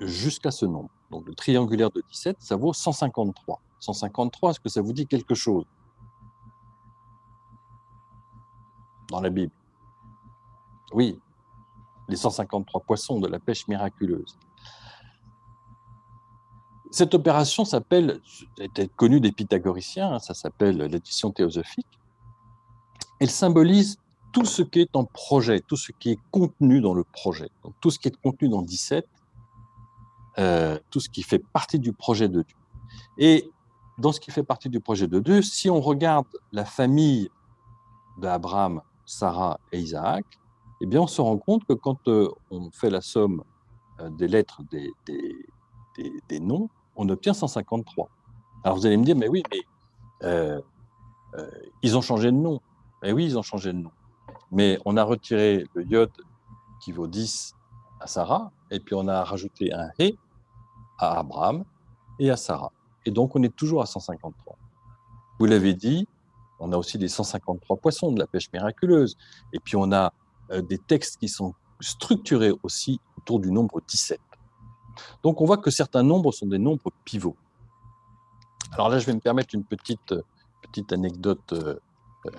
jusqu'à ce nombre. Donc le triangulaire de 17, ça vaut 153. 153, est-ce que ça vous dit quelque chose dans la Bible? Oui, les 153 poissons de la pêche miraculeuse. Cette opération était connue des pythagoriciens, ça s'appelle l'addition théosophique. Elle symbolise tout ce qui est en projet, tout ce qui est contenu dans le projet. Donc, tout ce qui est contenu dans 17, tout ce qui fait partie du projet de Dieu. Et dans ce qui fait partie du projet de Dieu, si on regarde la famille d'Abraham, Sarah et Isaac, eh bien, on se rend compte que quand on fait la somme des lettres des noms, on obtient 153. Alors vous allez me dire, mais oui, mais ils ont changé de nom. Eh oui, ils ont changé de nom. Mais on a retiré le yod qui vaut 10 à Sarah, et puis on a rajouté un hé à Abraham et à Sarah. Et donc on est toujours à 153. Vous l'avez dit, on a aussi les 153 poissons de la pêche miraculeuse. Et puis on a des textes qui sont structurés aussi autour du nombre 17. Donc on voit que certains nombres sont des nombres pivots. Alors là, je vais me permettre une petite anecdote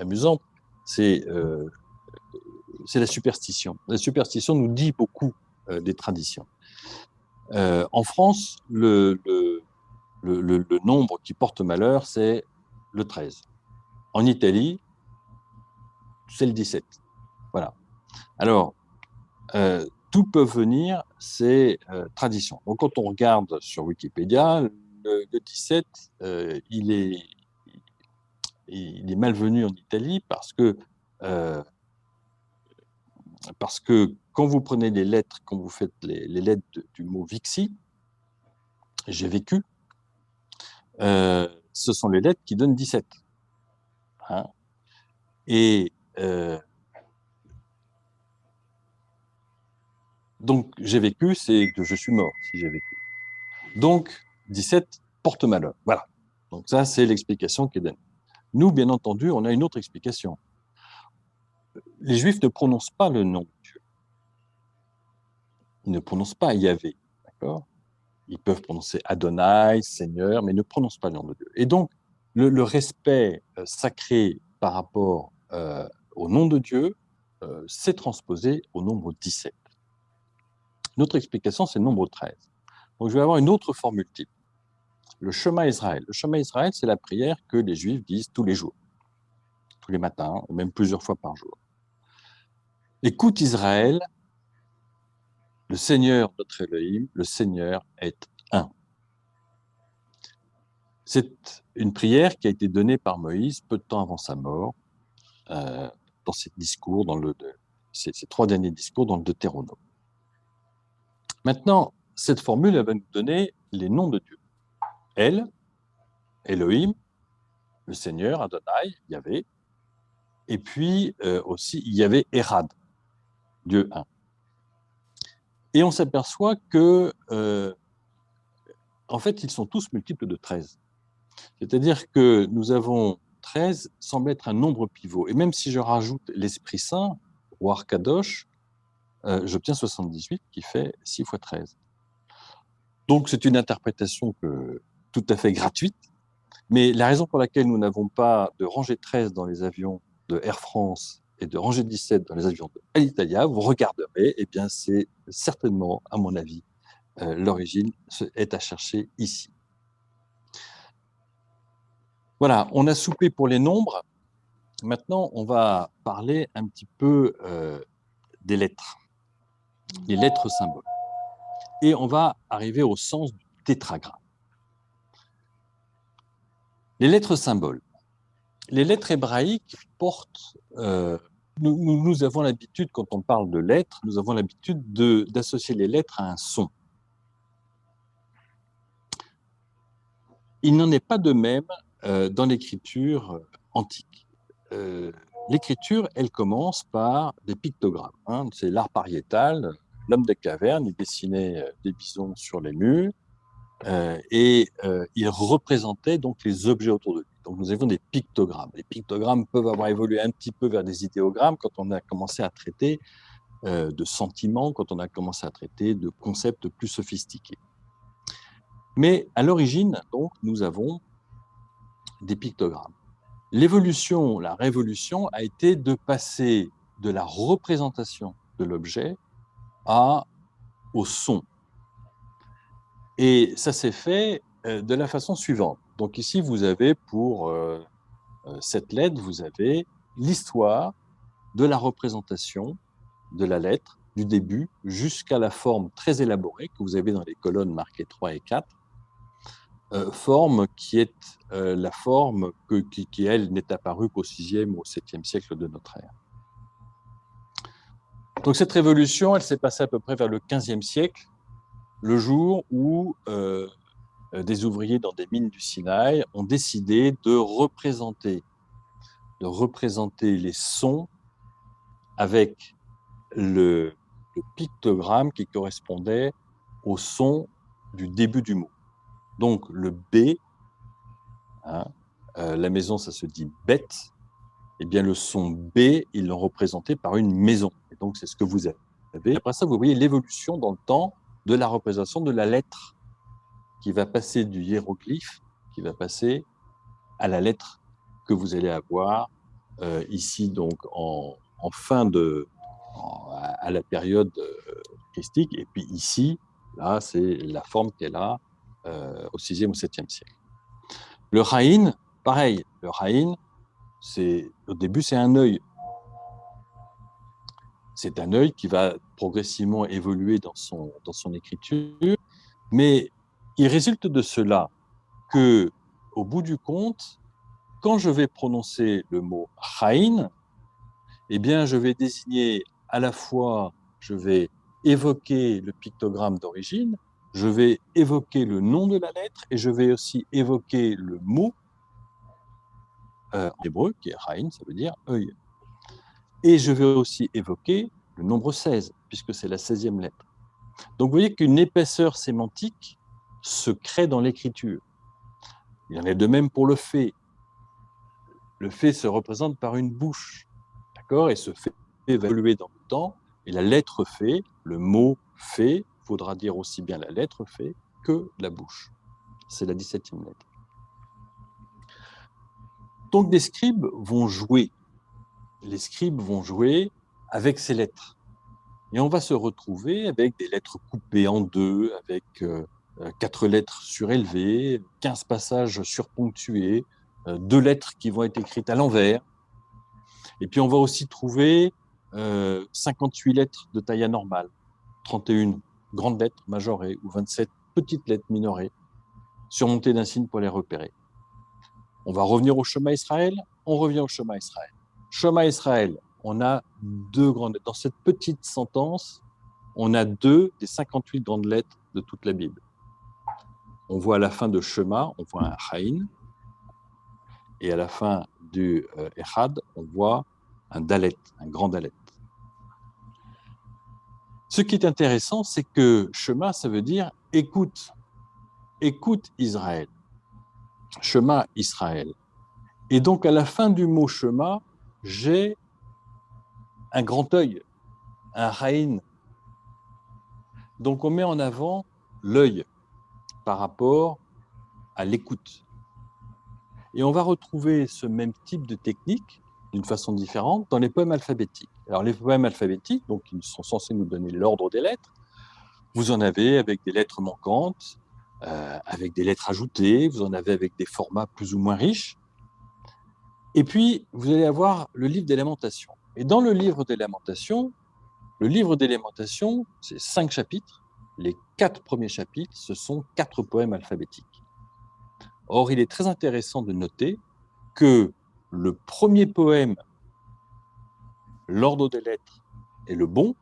amusante. C'est la superstition. La superstition nous dit beaucoup des traditions. En France, le nombre qui porte malheur, c'est le 13. En Italie, c'est le 17. Voilà. Alors, d'où peuvent venir ces traditions? Donc, quand on regarde sur Wikipédia, le 17, il est malvenu en Italie parce que quand vous prenez les lettres, quand vous faites les lettres du mot Vixi, j'ai vécu, ce sont les lettres qui donnent 17. Hein. Et donc, j'ai vécu, c'est que je suis mort si j'ai vécu. Donc, 17 porte malheur. Voilà. Donc ça, c'est l'explication qui est donnée. Nous, bien entendu, on a une autre explication. Les Juifs ne prononcent pas le nom de Dieu. Ils ne prononcent pas Yahvé. D'accord ? Ils peuvent prononcer Adonai, Seigneur, mais ne prononcent pas le nom de Dieu. Et donc, le respect sacré par rapport au nom de Dieu s'est transposé au nombre 17. Notre explication, c'est le nombre 13. Donc, je vais avoir une autre formule type. Le Shema Israël. Le Shema Israël, c'est la prière que les Juifs disent tous les jours, tous les matins, ou même plusieurs fois par jour. Écoute Israël, le Seigneur, notre Elohim, le Seigneur est un. C'est une prière qui a été donnée par Moïse peu de temps avant sa mort, dans ses discours, ces 3 derniers discours dans le Deutéronome. Maintenant, cette formule, elle va nous donner les noms de Dieu. El, Elohim, le Seigneur, Adonai, Yahvé, et puis aussi Yahvé Erad, Dieu un. Et on s'aperçoit que, en fait, ils sont tous multiples de 13. C'est-à-dire que nous avons 13 semble être un nombre pivot. Et même si je rajoute l'Esprit Saint, ou Arkadosh, j'obtiens 78 qui fait 6 fois 13. Donc c'est une interprétation tout à fait gratuite, mais la raison pour laquelle nous n'avons pas de rangée 13 dans les avions de Air France et de rangée 17 dans les avions d'Alitalia, vous regarderez, eh bien c'est certainement, à mon avis, l'origine est à chercher ici. Voilà, on a soupé pour les nombres. Maintenant, on va parler un petit peu des lettres, les lettres symboles. Et on va arriver au sens du tétragramme. Les lettres symboles. Les lettres hébraïques portent... nous avons l'habitude, quand on parle de lettres, nous avons l'habitude d'associer les lettres à un son. Il n'en est pas de même dans l'écriture antique. L'écriture, elle commence par des pictogrammes. Hein. C'est l'art pariétal. L'homme des cavernes, il dessinait des bisons sur les murs et il représentait donc les objets autour de lui. Donc nous avons des pictogrammes. Les pictogrammes peuvent avoir évolué un petit peu vers des idéogrammes quand on a commencé à traiter de sentiments, quand on a commencé à traiter de concepts plus sophistiqués. Mais à l'origine, donc, nous avons des pictogrammes. L'évolution, la révolution a été de passer de la représentation de l'objet au son. Et ça s'est fait de la façon suivante. Donc ici, vous avez pour cette lettre, vous avez l'histoire de la représentation de la lettre, du début jusqu'à la forme très élaborée que vous avez dans les colonnes marquées 3 et 4, forme qui est la forme qui, elle, n'est apparue qu'au 6e ou au 7e siècle de notre ère. Donc cette révolution, elle s'est passée à peu près vers le 15e siècle, le jour où des ouvriers dans des mines du Sinaï ont décidé de représenter les sons avec le pictogramme qui correspondait au son du début du mot. Donc le B, hein, la maison ça se dit bête, eh bien le son B, ils l'ont représenté par une maison. Et donc c'est ce que vous avez. Après ça, vous voyez l'évolution dans le temps de la représentation de la lettre qui va passer du hiéroglyphe, qui va passer à la lettre que vous allez avoir ici donc à la période christique, et puis ici, là, c'est la forme qu'elle a au 6e ou 7e siècle. Le Haïn, pareil, le Haïn, au début, c'est un œil. C'est un œil qui va progressivement évoluer dans son écriture, mais il résulte de cela que, au bout du compte, quand je vais prononcer le mot Haïn, eh bien, je vais désigner à la fois, je vais évoquer le pictogramme d'origine, je vais évoquer le nom de la lettre et je vais aussi évoquer le mot en hébreu, qui est Haïn, ça veut dire œil. Et je vais aussi évoquer le nombre 16, puisque c'est la 16e lettre. Donc, vous voyez qu'une épaisseur sémantique se crée dans l'écriture. Il y en est de même pour le fait. Le fait se représente par une bouche, d'accord? Et ce fait va évoluer dans le temps. Et la lettre fait, le mot fait, faudra dire aussi bien la lettre fait que la bouche. C'est la 17e lettre. Donc, des scribes vont jouer. Les scribes vont jouer avec ces lettres. Et on va se retrouver avec des lettres coupées en deux, avec 4 lettres surélevées, 15 passages surponctués, 2 lettres qui vont être écrites à l'envers. Et puis on va aussi trouver 58 lettres de taille anormale, 31 grandes lettres majorées ou 27 petites lettres minorées, surmontées d'un signe pour les repérer. On va revenir au Shema Israël, on revient au Shema Israël. Shema Israël, on a 2 grandes lettres. Dans cette petite sentence, on a 2 des 58 grandes lettres de toute la Bible. On voit à la fin de Shema, on voit un Haïn, et à la fin du Echad, on voit un Dalet, un grand Dalet. Ce qui est intéressant, c'est que Shema, ça veut dire écoute, écoute Israël, Shema Israël. Et donc à la fin du mot Shema, j'ai un grand œil, un Haïn. Donc on met en avant l'œil par rapport à l'écoute. Et on va retrouver ce même type de technique d'une façon différente dans les poèmes alphabétiques. Alors les poèmes alphabétiques, donc ils sont censés nous donner l'ordre des lettres. Vous en avez avec des lettres manquantes, avec des lettres ajoutées, vous en avez avec des formats plus ou moins riches. Et puis, vous allez avoir le livre des Lamentations. Et dans le livre des Lamentations, c'est 5 chapitres. Les 4 premiers chapitres, ce sont 4 poèmes alphabétiques. Or, il est très intéressant de noter que le premier poème, l'ordre des lettres, est le bon,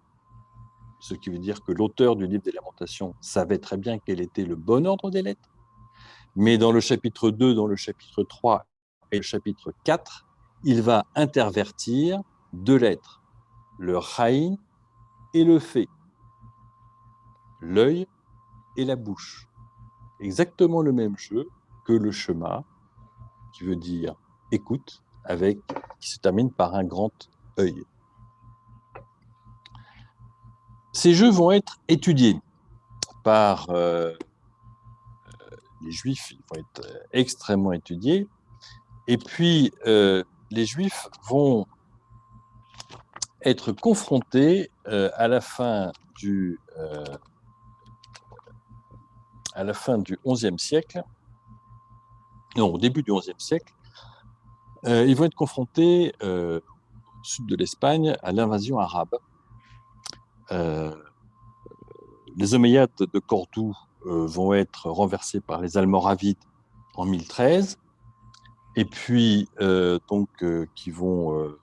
ce qui veut dire que l'auteur du livre des Lamentations savait très bien quel était le bon ordre des lettres. Mais dans le chapitre 2, dans le chapitre 3 et le chapitre 4, il va intervertir deux lettres, le Raïn et le Fé, l'œil et la bouche. Exactement le même jeu que le Shema, qui veut dire écoute, qui se termine par un grand œil. Ces jeux vont être étudiés par les Juifs, ils vont être extrêmement étudiés. Et puis, les Juifs vont être confrontés à la fin du XIe siècle, non, au début du XIe siècle, ils vont être confrontés au sud de l'Espagne à l'invasion arabe. Les Omeyyades de Cordoue vont être renversés par les Almoravides en 1013, et puis qui vont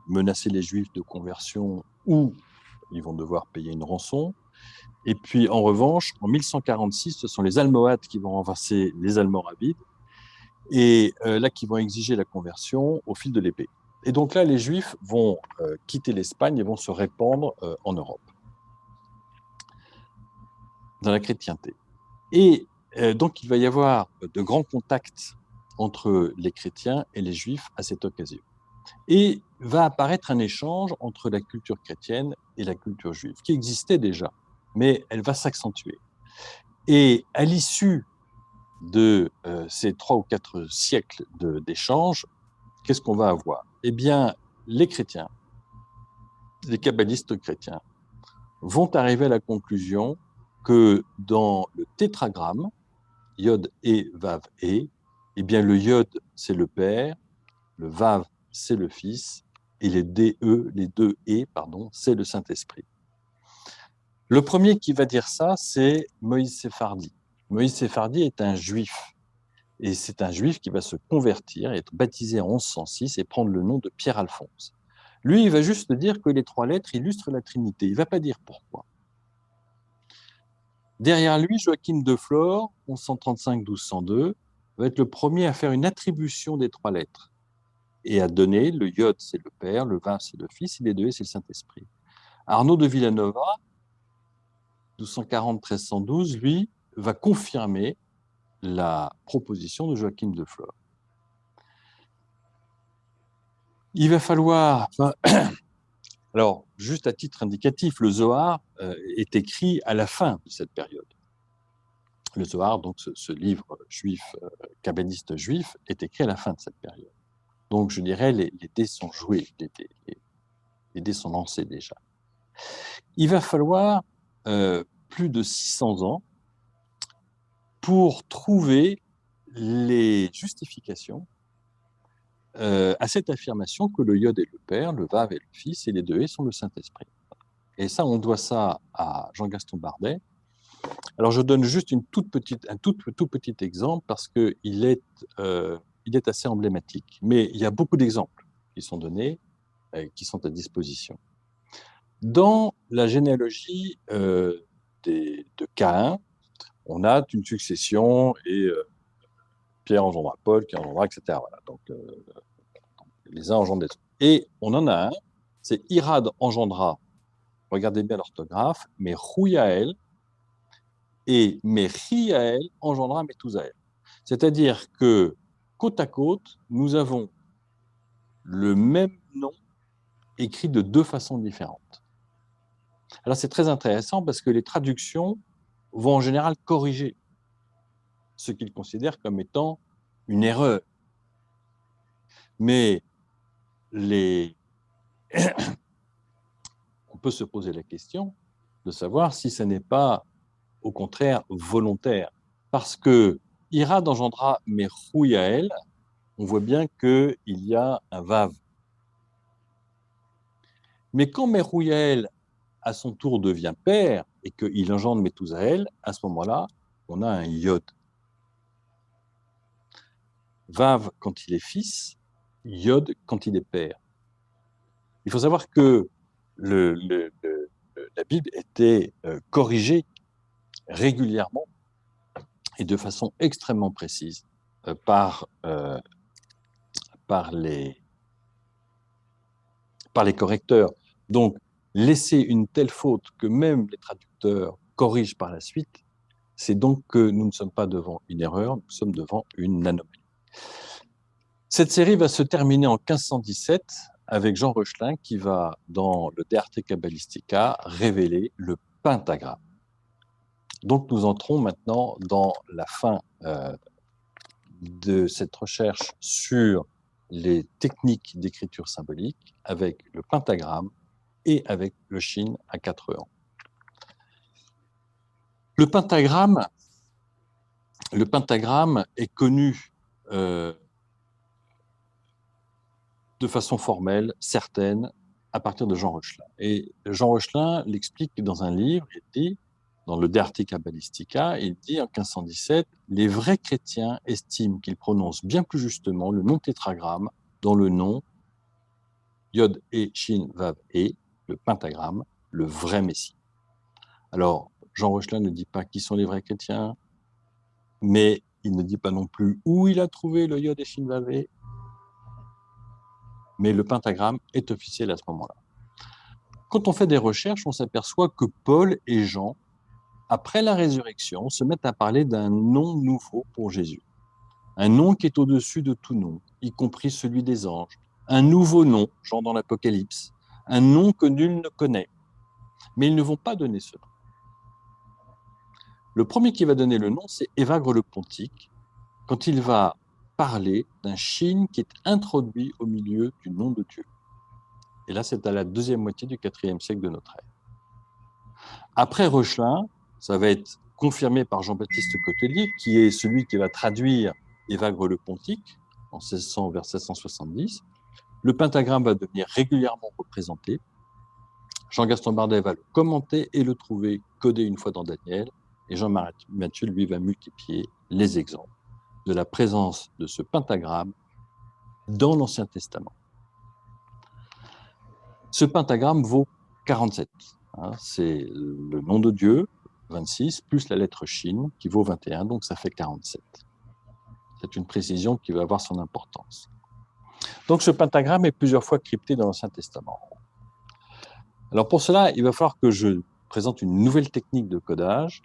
menacer les Juifs de conversion ou ils vont devoir payer une rançon. Et puis en revanche, en 1146, ce sont les Almohades qui vont renverser les Almoravides et là qui vont exiger la conversion au fil de l'épée. Et donc là, les Juifs vont quitter l'Espagne et vont se répandre en Europe, dans la chrétienté. Et donc il va y avoir de grands contacts entre les chrétiens et les Juifs à cette occasion. Et va apparaître un échange entre la culture chrétienne et la culture juive, qui existait déjà, mais elle va s'accentuer. Et à l'issue de ces 3 ou 4 siècles d'échanges, qu'est-ce qu'on va avoir? Eh bien, les chrétiens, les kabbalistes chrétiens, vont arriver à la conclusion que dans le tétragramme, Yod et Vav et, eh bien le Yod, c'est le Père, le Vav, c'est le Fils, et les deux et, c'est le Saint-Esprit. Le premier qui va dire ça, c'est Moïse Sephardi. Moïse Sephardi est un juif, et c'est un juif qui va se convertir, être baptisé en 1106 et prendre le nom de Pierre-Alphonse. Lui, il va juste dire que les 3 lettres illustrent la Trinité. Il ne va pas dire pourquoi. Derrière lui, Joachim de Flore, 1135-1202, va être le premier à faire une attribution des 3 lettres et à donner le Yod, c'est le Père, le Vav, c'est le Fils, et les 2 c'est le Saint-Esprit. Arnaud de Villanova, 1240-1312, lui, va confirmer la proposition de Joachim de Flore. Il va falloir... Alors, juste à titre indicatif, le Zohar est écrit à la fin de cette période. Le Zohar, donc ce livre juif, kabbaliste juif, est écrit à la fin de cette période. Donc, je dirais, les dés sont joués, les dés sont lancés déjà. Il va falloir plus de 600 ans pour trouver les justifications à cette affirmation que le Yod est le Père, le Vav est le Fils et les 2 sont le Saint-Esprit. Et ça, on doit ça à Jean-Gaston Bardet. Alors, je donne juste un tout petit exemple parce qu'il est assez emblématique. Mais il y a beaucoup d'exemples qui sont donnés, qui sont à disposition. Dans la généalogie de Caïn, on a une succession et Pierre engendra Paul, qui engendra, etc. Voilà, donc, les uns engendrent les autres. Et on en a un, c'est Irad engendra, regardez bien l'orthographe, mais Rouyaël, et Mériaël engendra Méthousaël. C'est-à-dire que, côte à côte, nous avons le même nom écrit de 2 façons différentes. Alors c'est très intéressant parce que les traductions vont en général corriger ce qu'ils considèrent comme étant une erreur. Mais on peut se poser la question de savoir si ce n'est pas, au contraire, volontaire. Parce que Irad engendra Merouyaël, on voit bien qu'il y a un Vav. Mais quand Merouyaël, à son tour, devient père et qu'il engendre Méthousaël, à ce moment-là, on a un Yod. Vav quand il est fils, Yod quand il est père. Il faut savoir que la Bible était corrigée régulièrement et de façon extrêmement précise par, par les correcteurs. Donc, laisser une telle faute que même les traducteurs corrigent par la suite, c'est donc que nous ne sommes pas devant une erreur, nous sommes devant une anomalie. Cette série va se terminer en 1517 avec Jean Reuchlin qui va, dans le De Arte Cabalistica, révéler le pentagramme. Donc, nous entrons maintenant dans la fin de cette recherche sur les techniques d'écriture symbolique avec le pentagramme et avec le shin à 4 ans. Le pentagramme est connu de façon formelle, certaine, à partir de Jean Reuchlin. Et Jean Reuchlin l'explique dans un livre, il dit, dans le De Arte Cabalistica, il dit en 1517, les vrais chrétiens estiment qu'ils prononcent bien plus justement le nom tétragramme dans le nom Yod et Shin Vav et, le pentagramme, le vrai Messie. Alors, Jean Reuchlin ne dit pas qui sont les vrais chrétiens, mais il ne dit pas non plus où il a trouvé le Yod et Shin Vav et, mais le pentagramme est officiel à ce moment-là. Quand on fait des recherches, on s'aperçoit que Paul et Jean, après la résurrection, se mettent à parler d'un nom nouveau pour Jésus. Un nom qui est au-dessus de tout nom, y compris celui des anges. Un nouveau nom, Jean dans l'Apocalypse. Un nom que nul ne connaît. Mais ils ne vont pas donner ce nom. Le premier qui va donner le nom, c'est Évagre le Pontique, quand il va parler d'un shin qui est introduit au milieu du nom de Dieu. Et là, c'est à la deuxième moitié du IVe siècle de notre ère. Après Reuchlin, ça va être confirmé par Jean-Baptiste Cotelier, qui est celui qui va traduire Évagre le Pontique en 1600 vers 1670. Le pentagramme va devenir régulièrement représenté. Jean-Gaston Bardet va le commenter et le trouver codé une fois dans Daniel. Et Jean-Marie Mathieu, lui, va multiplier les exemples de la présence de ce pentagramme dans l'Ancien Testament. Ce pentagramme vaut 47. C'est le nom de Dieu, 26, plus la lettre Shin, qui vaut 21, donc ça fait 47. C'est une précision qui va avoir son importance. Donc ce pentagramme est plusieurs fois crypté dans l'Ancien Testament. Alors pour cela, il va falloir que je présente une nouvelle technique de codage,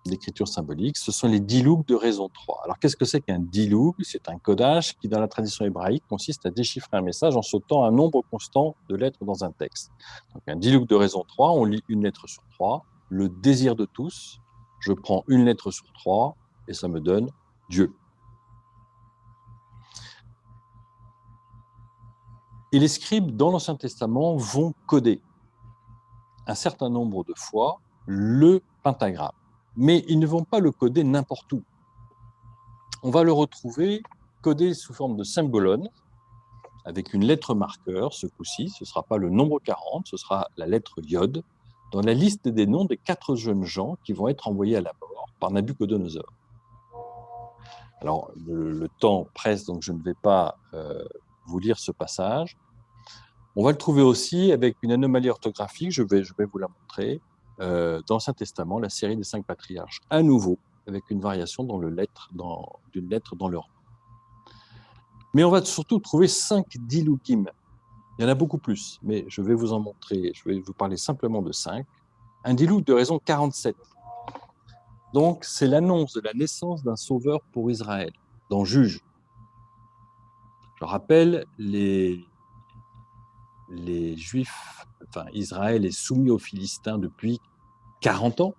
d'écriture symbolique, ce sont les dilougues de raison 3. Alors qu'est-ce que c'est qu'un dilougue? C'est un codage qui, dans la tradition hébraïque, consiste à déchiffrer un message en sautant un nombre constant de lettres dans un texte. Donc un dilougue de raison 3, on lit une lettre sur 3, le désir de tous, je prends une lettre sur 3 et ça me donne Dieu. Et les scribes dans l'Ancien Testament vont coder un certain nombre de fois le pentagramme. Mais ils ne vont pas le coder n'importe où. On va le retrouver codé sous forme de symbolone, avec une lettre marqueur, ce coup-ci, ce ne sera pas le nombre 40, ce sera la lettre Yod, dans la liste des noms des 4 jeunes gens qui vont être envoyés à la mort par Nabuchodonosor. Alors, le temps presse, donc je ne vais pas vous lire ce passage. On va le trouver aussi avec une anomalie orthographique, je vais vous la montrer, dans l'Ancien Testament, la série des 5 patriarches, à nouveau, avec une variation d'une lettre dans leur nom. Mais on va surtout trouver 5 dilugim. Il y en a beaucoup plus, mais je vais vous en montrer, je vais vous parler simplement de 5. Un diloug de raison 47. Donc, c'est l'annonce de la naissance d'un sauveur pour Israël, dans Juge. Je rappelle, les Juifs, Israël est soumis aux Philistins depuis 40 ans.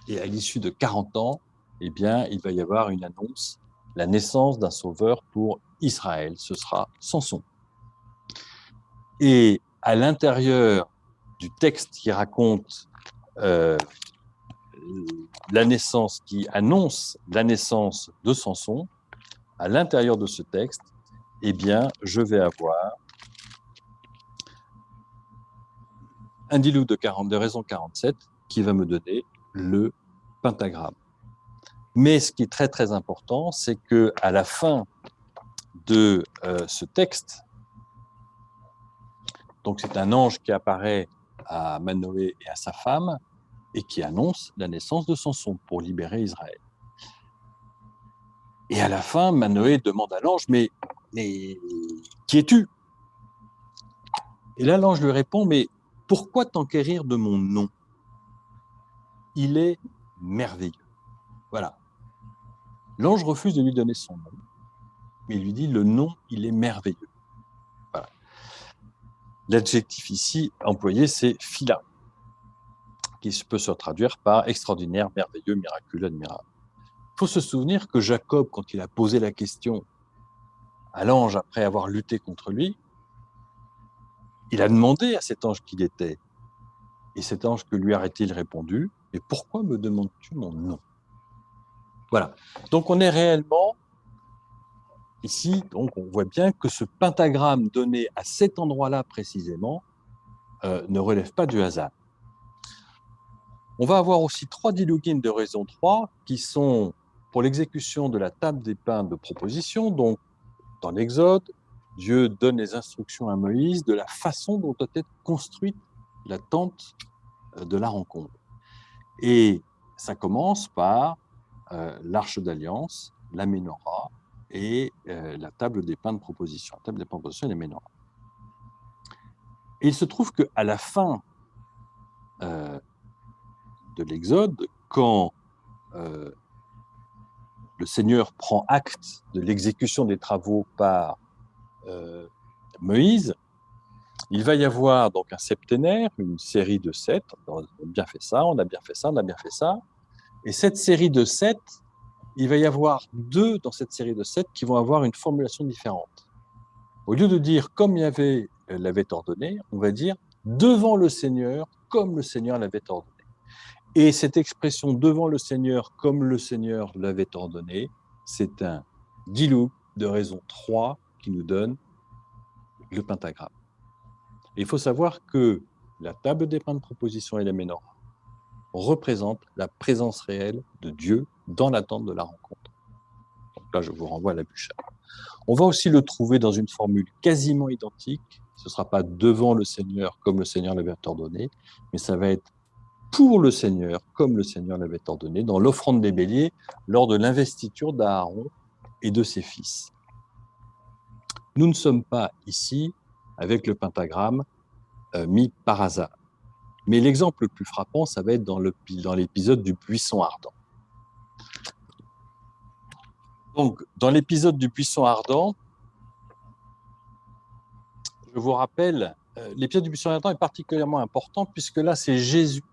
Et à l'issue de 40 ans, eh bien, il va y avoir une annonce, la naissance d'un sauveur pour Israël. Ce sera Samson. Et à l'intérieur du texte qui raconte la naissance, qui annonce la naissance de Samson, à l'intérieur de ce texte, eh bien, je vais avoir un diloug de raison 47 qui va me donner le pentagramme. Mais ce qui est très très important, c'est qu'à la fin de ce texte, donc c'est un ange qui apparaît à Manoé et à sa femme et qui annonce la naissance de Samson pour libérer Israël. Et à la fin, Manoé demande à l'ange, mais qui es-tu? Et là, l'ange lui répond, mais pourquoi t'enquérir de mon nom? Il est merveilleux. Voilà. L'ange refuse de lui donner son nom, mais il lui dit, le nom, il est merveilleux. Voilà. L'adjectif ici employé, c'est phila, qui peut se traduire par extraordinaire, merveilleux, miraculeux, admirable. Il faut se souvenir que Jacob, quand il a posé la question à l'ange après avoir lutté contre lui, il a demandé à cet ange qui il était. Et cet ange que lui a-t-il répondu? Et pourquoi me demandes-tu mon nom? Voilà. Donc on est réellement ici, donc on voit bien que ce pentagramme donné à cet endroit-là précisément ne relève pas du hasard. On va avoir aussi 3 diloguines de raison 3 qui sont pour l'exécution de la table des pains de proposition. Donc, dans l'Exode, Dieu donne les instructions à Moïse de la façon dont doit être construite la tente de la rencontre. Et ça commence par l'arche d'alliance, la menorah et la table des pains de proposition. La table des pains de proposition et la menorah. Et il se trouve qu'à la fin de l'Exode, quand le Seigneur prend acte de l'exécution des travaux par Moïse, il va y avoir donc un septénaire, une série de 7. On a bien fait ça, on a bien fait ça, on a bien fait ça. Et cette série de 7, il va y avoir 2 dans cette série de 7 qui vont avoir une formulation différente. Au lieu de dire comme Yahvé l'avait ordonné, on va dire devant le Seigneur, comme le Seigneur l'avait ordonné. Et cette expression devant le Seigneur, comme le Seigneur l'avait ordonné, c'est un dilouk de raison 3 qui nous donne le pentagramme. Et il faut savoir que la table des pains de proposition et la menorah représentent la présence réelle de Dieu dans l'attente de la rencontre. Donc là, je vous renvoie à la bûchère. On va aussi le trouver dans une formule quasiment identique. Ce ne sera pas devant le Seigneur comme le Seigneur l'avait ordonné, mais ça va être pour le Seigneur comme le Seigneur l'avait ordonné dans l'offrande des béliers lors de l'investiture d'Aaron et de ses fils. Nous ne sommes pas ici avec le pentagramme mis par hasard. Mais l'exemple le plus frappant, ça va être dans l'épisode du buisson ardent. Donc, dans l'épisode du buisson ardent, je vous rappelle, l'épisode du buisson ardent est particulièrement important puisque là, c'est Jésus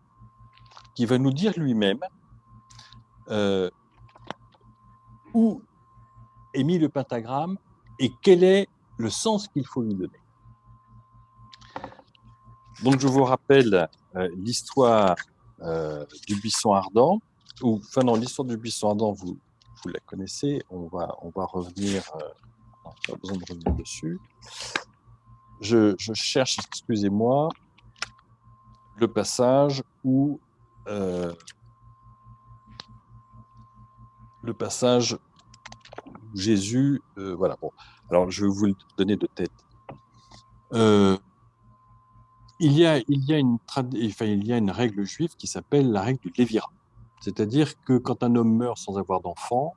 qui va nous dire lui-même où est mis le pentagramme et quel est le sens qu'il faut lui donner. Donc, je vous rappelle l'histoire du buisson ardent, enfin non, l'histoire du buisson ardent, vous la connaissez, on va revenir, pas besoin de revenir dessus. Je cherche, excusez-moi, le passage où Jésus, voilà, bon, alors je vais vous le donner de tête. Il y a une règle juive qui s'appelle la règle du lévira. C'est-à-dire que quand un homme meurt sans avoir d'enfant,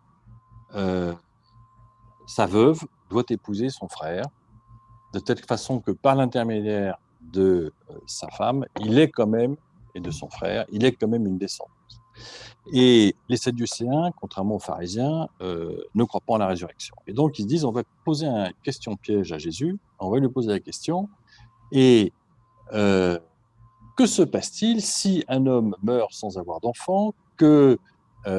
sa veuve doit épouser son frère, de telle façon que par l'intermédiaire de sa femme, il est quand même, et de son frère, il est quand même une descendance. Et les Sadducéens, contrairement aux pharisiens, ne croient pas en la résurrection. Et donc ils se disent, on va poser une question piège à Jésus, on va lui poser la question, et que se passe-t-il si un homme meurt sans avoir d'enfant, que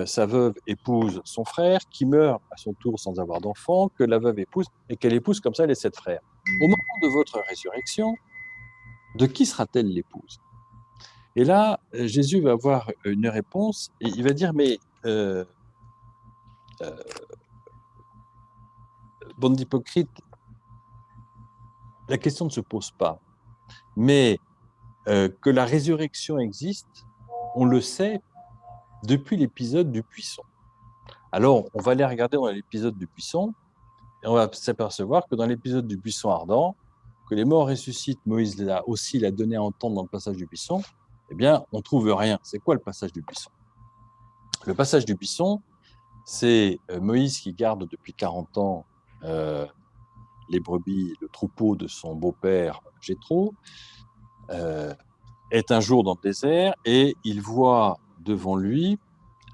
sa veuve épouse son frère, qui meurt à son tour sans avoir d'enfant, que la veuve épouse, et qu'elle épouse comme ça les 7 frères. Au moment de votre résurrection, de qui sera-t-elle l'épouse? Et là, Jésus va avoir une réponse, et il va dire, mais bande d'hypocrites, la question ne se pose pas. Mais que la résurrection existe, on le sait depuis l'épisode du buisson. Alors, on va aller regarder dans l'épisode du buisson, et on va s'apercevoir que dans l'épisode du buisson ardent, que les morts ressuscitent, Moïse l'a donné à entendre dans le passage du buisson, eh bien, on ne trouve rien. C'est quoi le passage du buisson? Le passage du buisson, c'est Moïse qui garde depuis 40 ans les brebis, le troupeau de son beau-père Jéthro, est un jour dans le désert et il voit devant lui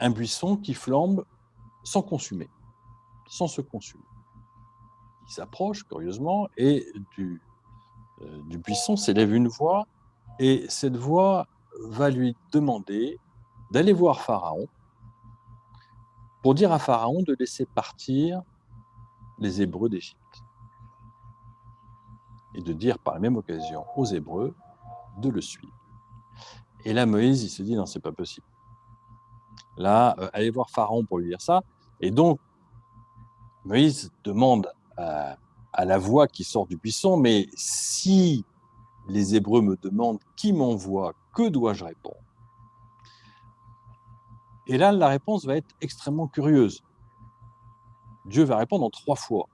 un buisson qui flambe sans consumer, sans se consumer. Il s'approche curieusement et du buisson s'élève une voix et cette voix va lui demander d'aller voir Pharaon pour dire à Pharaon de laisser partir les Hébreux d'Égypte et de dire par la même occasion aux Hébreux de le suivre. Et là, Moïse, il se dit, non, c'est pas possible. Là, allez voir Pharaon pour lui dire ça. Et donc, Moïse demande à la voix qui sort du buisson, mais si les Hébreux me demandent qui m'envoie, que dois-je répondre? Et là, la réponse va être extrêmement curieuse. Dieu va répondre en 3 fois.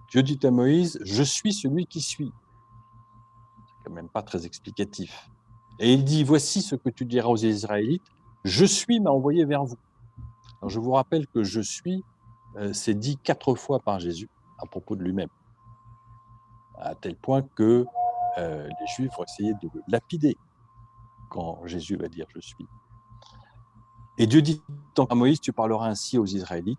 Dieu dit à Moïse, je suis celui qui suis. C'est quand même pas très explicatif. Et il dit, voici ce que tu diras aux Israélites, je suis m'a envoyé vers vous. Alors, je vous rappelle que je suis, c'est dit 4 fois par Jésus à propos de lui-même, à tel point que les Juifs vont essayer de le lapider quand Jésus va dire je suis. Et Dieu dit à Moïse, tu parleras ainsi aux Israélites,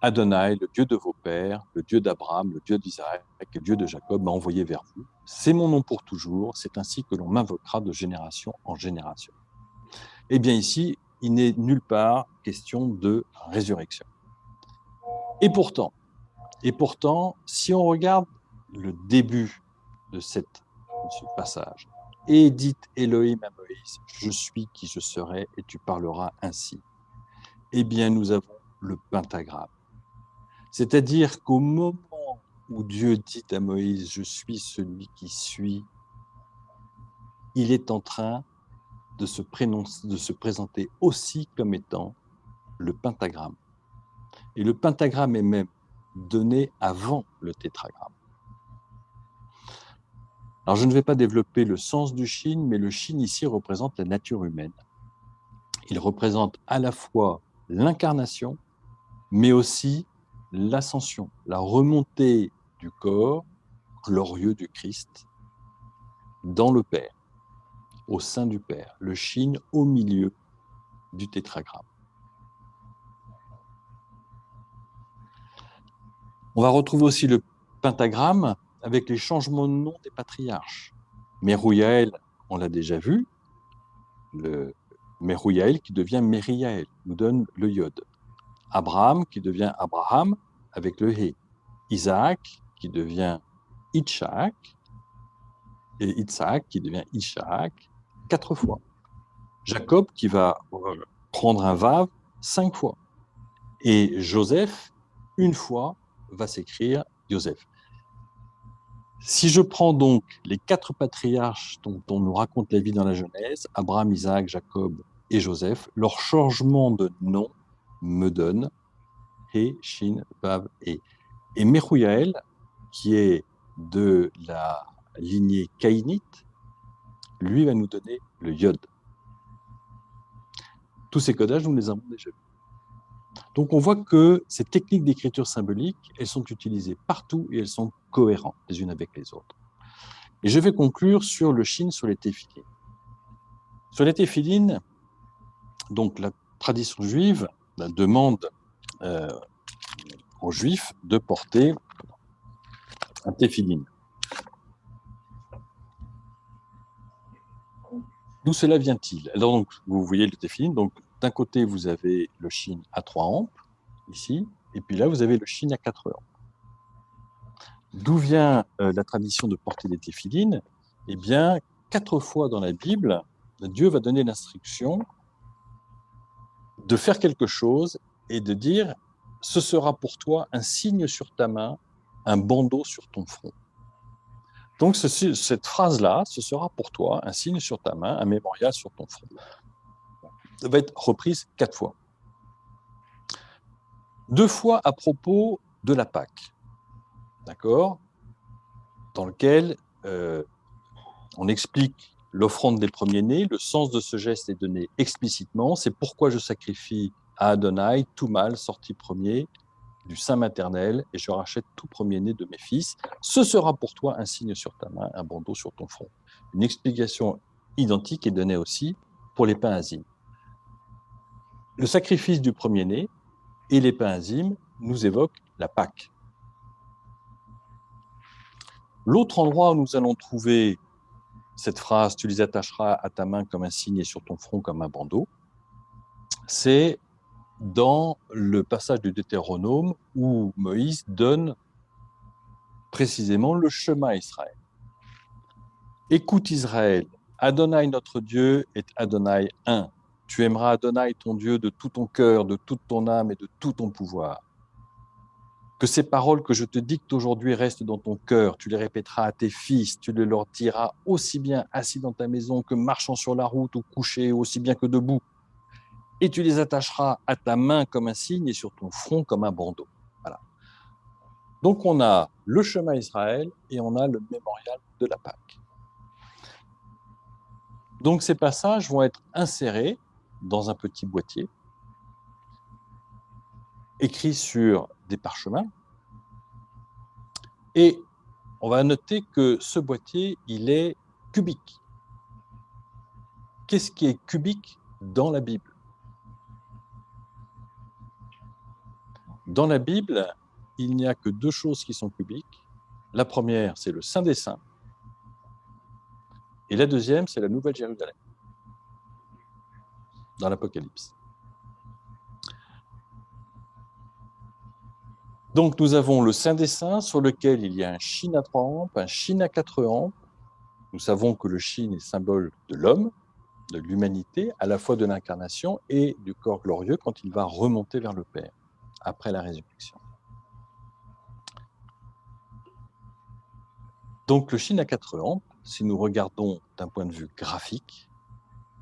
Adonai, le Dieu de vos pères, le Dieu d'Abraham, le Dieu d'Isaac, le Dieu de Jacob m'a envoyé vers vous. C'est mon nom pour toujours, c'est ainsi que l'on m'invoquera de génération en génération. Eh bien ici, il n'est nulle part question de résurrection. Et pourtant, si on regarde le début de ce passage, et dit Elohim à Moïse, je suis qui je serai et tu parleras ainsi. Eh bien, nous avons le pentagramme. C'est-à-dire qu'au moment où Dieu dit à Moïse, je suis celui qui suis, il est en train de se présenter aussi comme étant le pentagramme. Et le pentagramme est même donné avant le tétragramme. Alors, je ne vais pas développer le sens du Shin, mais le Shin ici représente la nature humaine. Il représente à la fois l'incarnation, mais aussi l'ascension, la remontée du corps glorieux du Christ dans le Père, au sein du Père, le Shin au milieu du tétragramme. On va retrouver aussi le pentagramme avec les changements de nom des patriarches. Merouyaël, on l'a déjà vu, le Merouyaël qui devient Mériaël, nous donne le Yod. Abraham qui devient Abraham avec le He. Isaac qui devient Itchak, et Isaac qui devient Ishak 4 fois. Jacob qui va prendre un Vav 5 fois. Et Joseph, une fois, va s'écrire Joseph. Si je prends donc les 4 patriarches dont on nous raconte la vie dans la Genèse, Abraham, Isaac, Jacob et Joseph, leur changement de nom me donne He, Shin, Vav, E. Et Merouyaël, qui est de la lignée caïnite, lui va nous donner le Yod. Tous ces codages, nous les avons déjà vus. Donc on voit que ces techniques d'écriture symbolique, elles sont utilisées partout et elles sont cohérentes les unes avec les autres. Et je vais conclure sur le Shin, sur les téphilines. Sur les téphilines, donc la tradition juive demande aux juifs de porter un téphiline. D'où cela vient-il? Alors donc, vous voyez le téphiline, donc d'un côté vous avez le Shin à 3 ampes, ici, et puis là vous avez le Shin à 4 ampes. D'où vient la tradition de porter des téphilines? Eh bien, 4 fois dans la Bible, Dieu va donner l'instruction de faire quelque chose et de dire « ce sera pour toi un signe sur ta main, un bandeau sur ton front ». Donc cette phrase-là, ce sera pour toi un signe sur ta main, un mémorial sur ton front. Ça va être reprise 4 fois. 2 fois à propos de la Pâque, d'accord, dans lequel on explique l'offrande des premiers-nés, le sens de ce geste est donné explicitement, c'est pourquoi je sacrifie à Adonai tout mâle sorti premier du sein maternel, et je rachète tout premier-né de mes fils. Ce sera pour toi un signe sur ta main, un bandeau sur ton front. Une explication identique est donnée aussi pour les pains azimes. Le sacrifice du premier-né et les pains azimes nous évoquent la Pâque. L'autre endroit où nous allons trouver cette phrase « tu les attacheras à ta main comme un signe et sur ton front comme un bandeau », c'est dans le passage du Deutéronome où Moïse donne précisément le chemin à Israël. Écoute Israël, Adonai notre Dieu est Adonai un. Tu aimeras Adonai ton Dieu de tout ton cœur, de toute ton âme et de tout ton pouvoir. Que ces paroles que je te dicte aujourd'hui restent dans ton cœur. Tu les répéteras à tes fils, tu les leur diras aussi bien assis dans ta maison que marchant sur la route ou couché, aussi bien que debout. Et tu les attacheras à ta main comme un signe et sur ton front comme un bandeau. Voilà. Donc on a le chemin Israël et on a le mémorial de la Pâque. Donc ces passages vont être insérés dans un petit boîtier, écrit sur des parchemins, et on va noter que ce boîtier, il est cubique. Qu'est-ce qui est cubique dans la Bible? Dans la Bible, il n'y a que 2 choses qui sont cubiques. La première, c'est le Saint des Saints, et la deuxième, c'est la Nouvelle Jérusalem, dans l'Apocalypse. Donc nous avons le Saint des Saints sur lequel il y a un chine à 3 rampes, un chine à 4 rampes. Nous savons que le chine est symbole de l'homme, de l'humanité, à la fois de l'incarnation et du corps glorieux quand il va remonter vers le Père, après la résurrection. Donc le chine à 4 rampes, si nous regardons d'un point de vue graphique,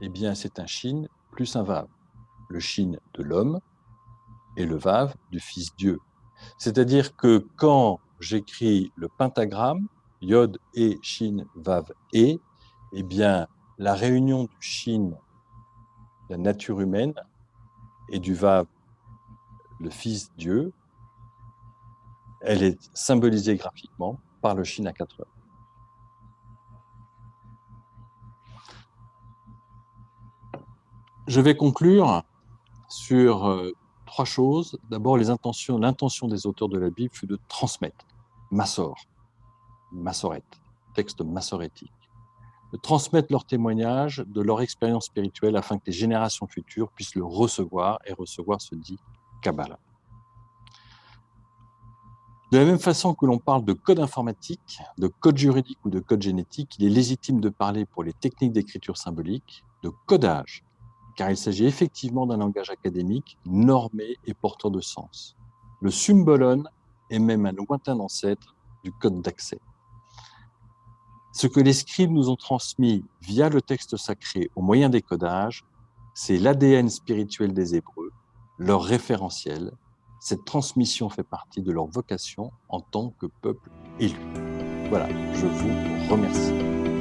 eh bien c'est un chine plus un vave. Le chine de l'homme et le vave du Fils Dieu. C'est-à-dire que quand j'écris le pentagramme, Yod et Shin Vav et, eh bien, la réunion du Shin, la nature humaine, et du Vav, le Fils Dieu, elle est symbolisée graphiquement par le Shin à 4 heures. Je vais conclure sur 3 choses. D'abord, l'intention des auteurs de la Bible fut de transmettre, massorette, texte massorétique, de transmettre leur témoignage de leur expérience spirituelle afin que les générations futures puissent le recevoir, et recevoir se dit Kabbalah. De la même façon que l'on parle de code informatique, de code juridique ou de code génétique, il est légitime de parler pour les techniques d'écriture symbolique de codage, car il s'agit effectivement d'un langage académique, normé et porteur de sens. Le symbolon est même un lointain ancêtre du code d'accès. Ce que les scribes nous ont transmis via le texte sacré au moyen des codages, c'est l'ADN spirituel des Hébreux, leur référentiel. Cette transmission fait partie de leur vocation en tant que peuple élu. Voilà, je vous remercie.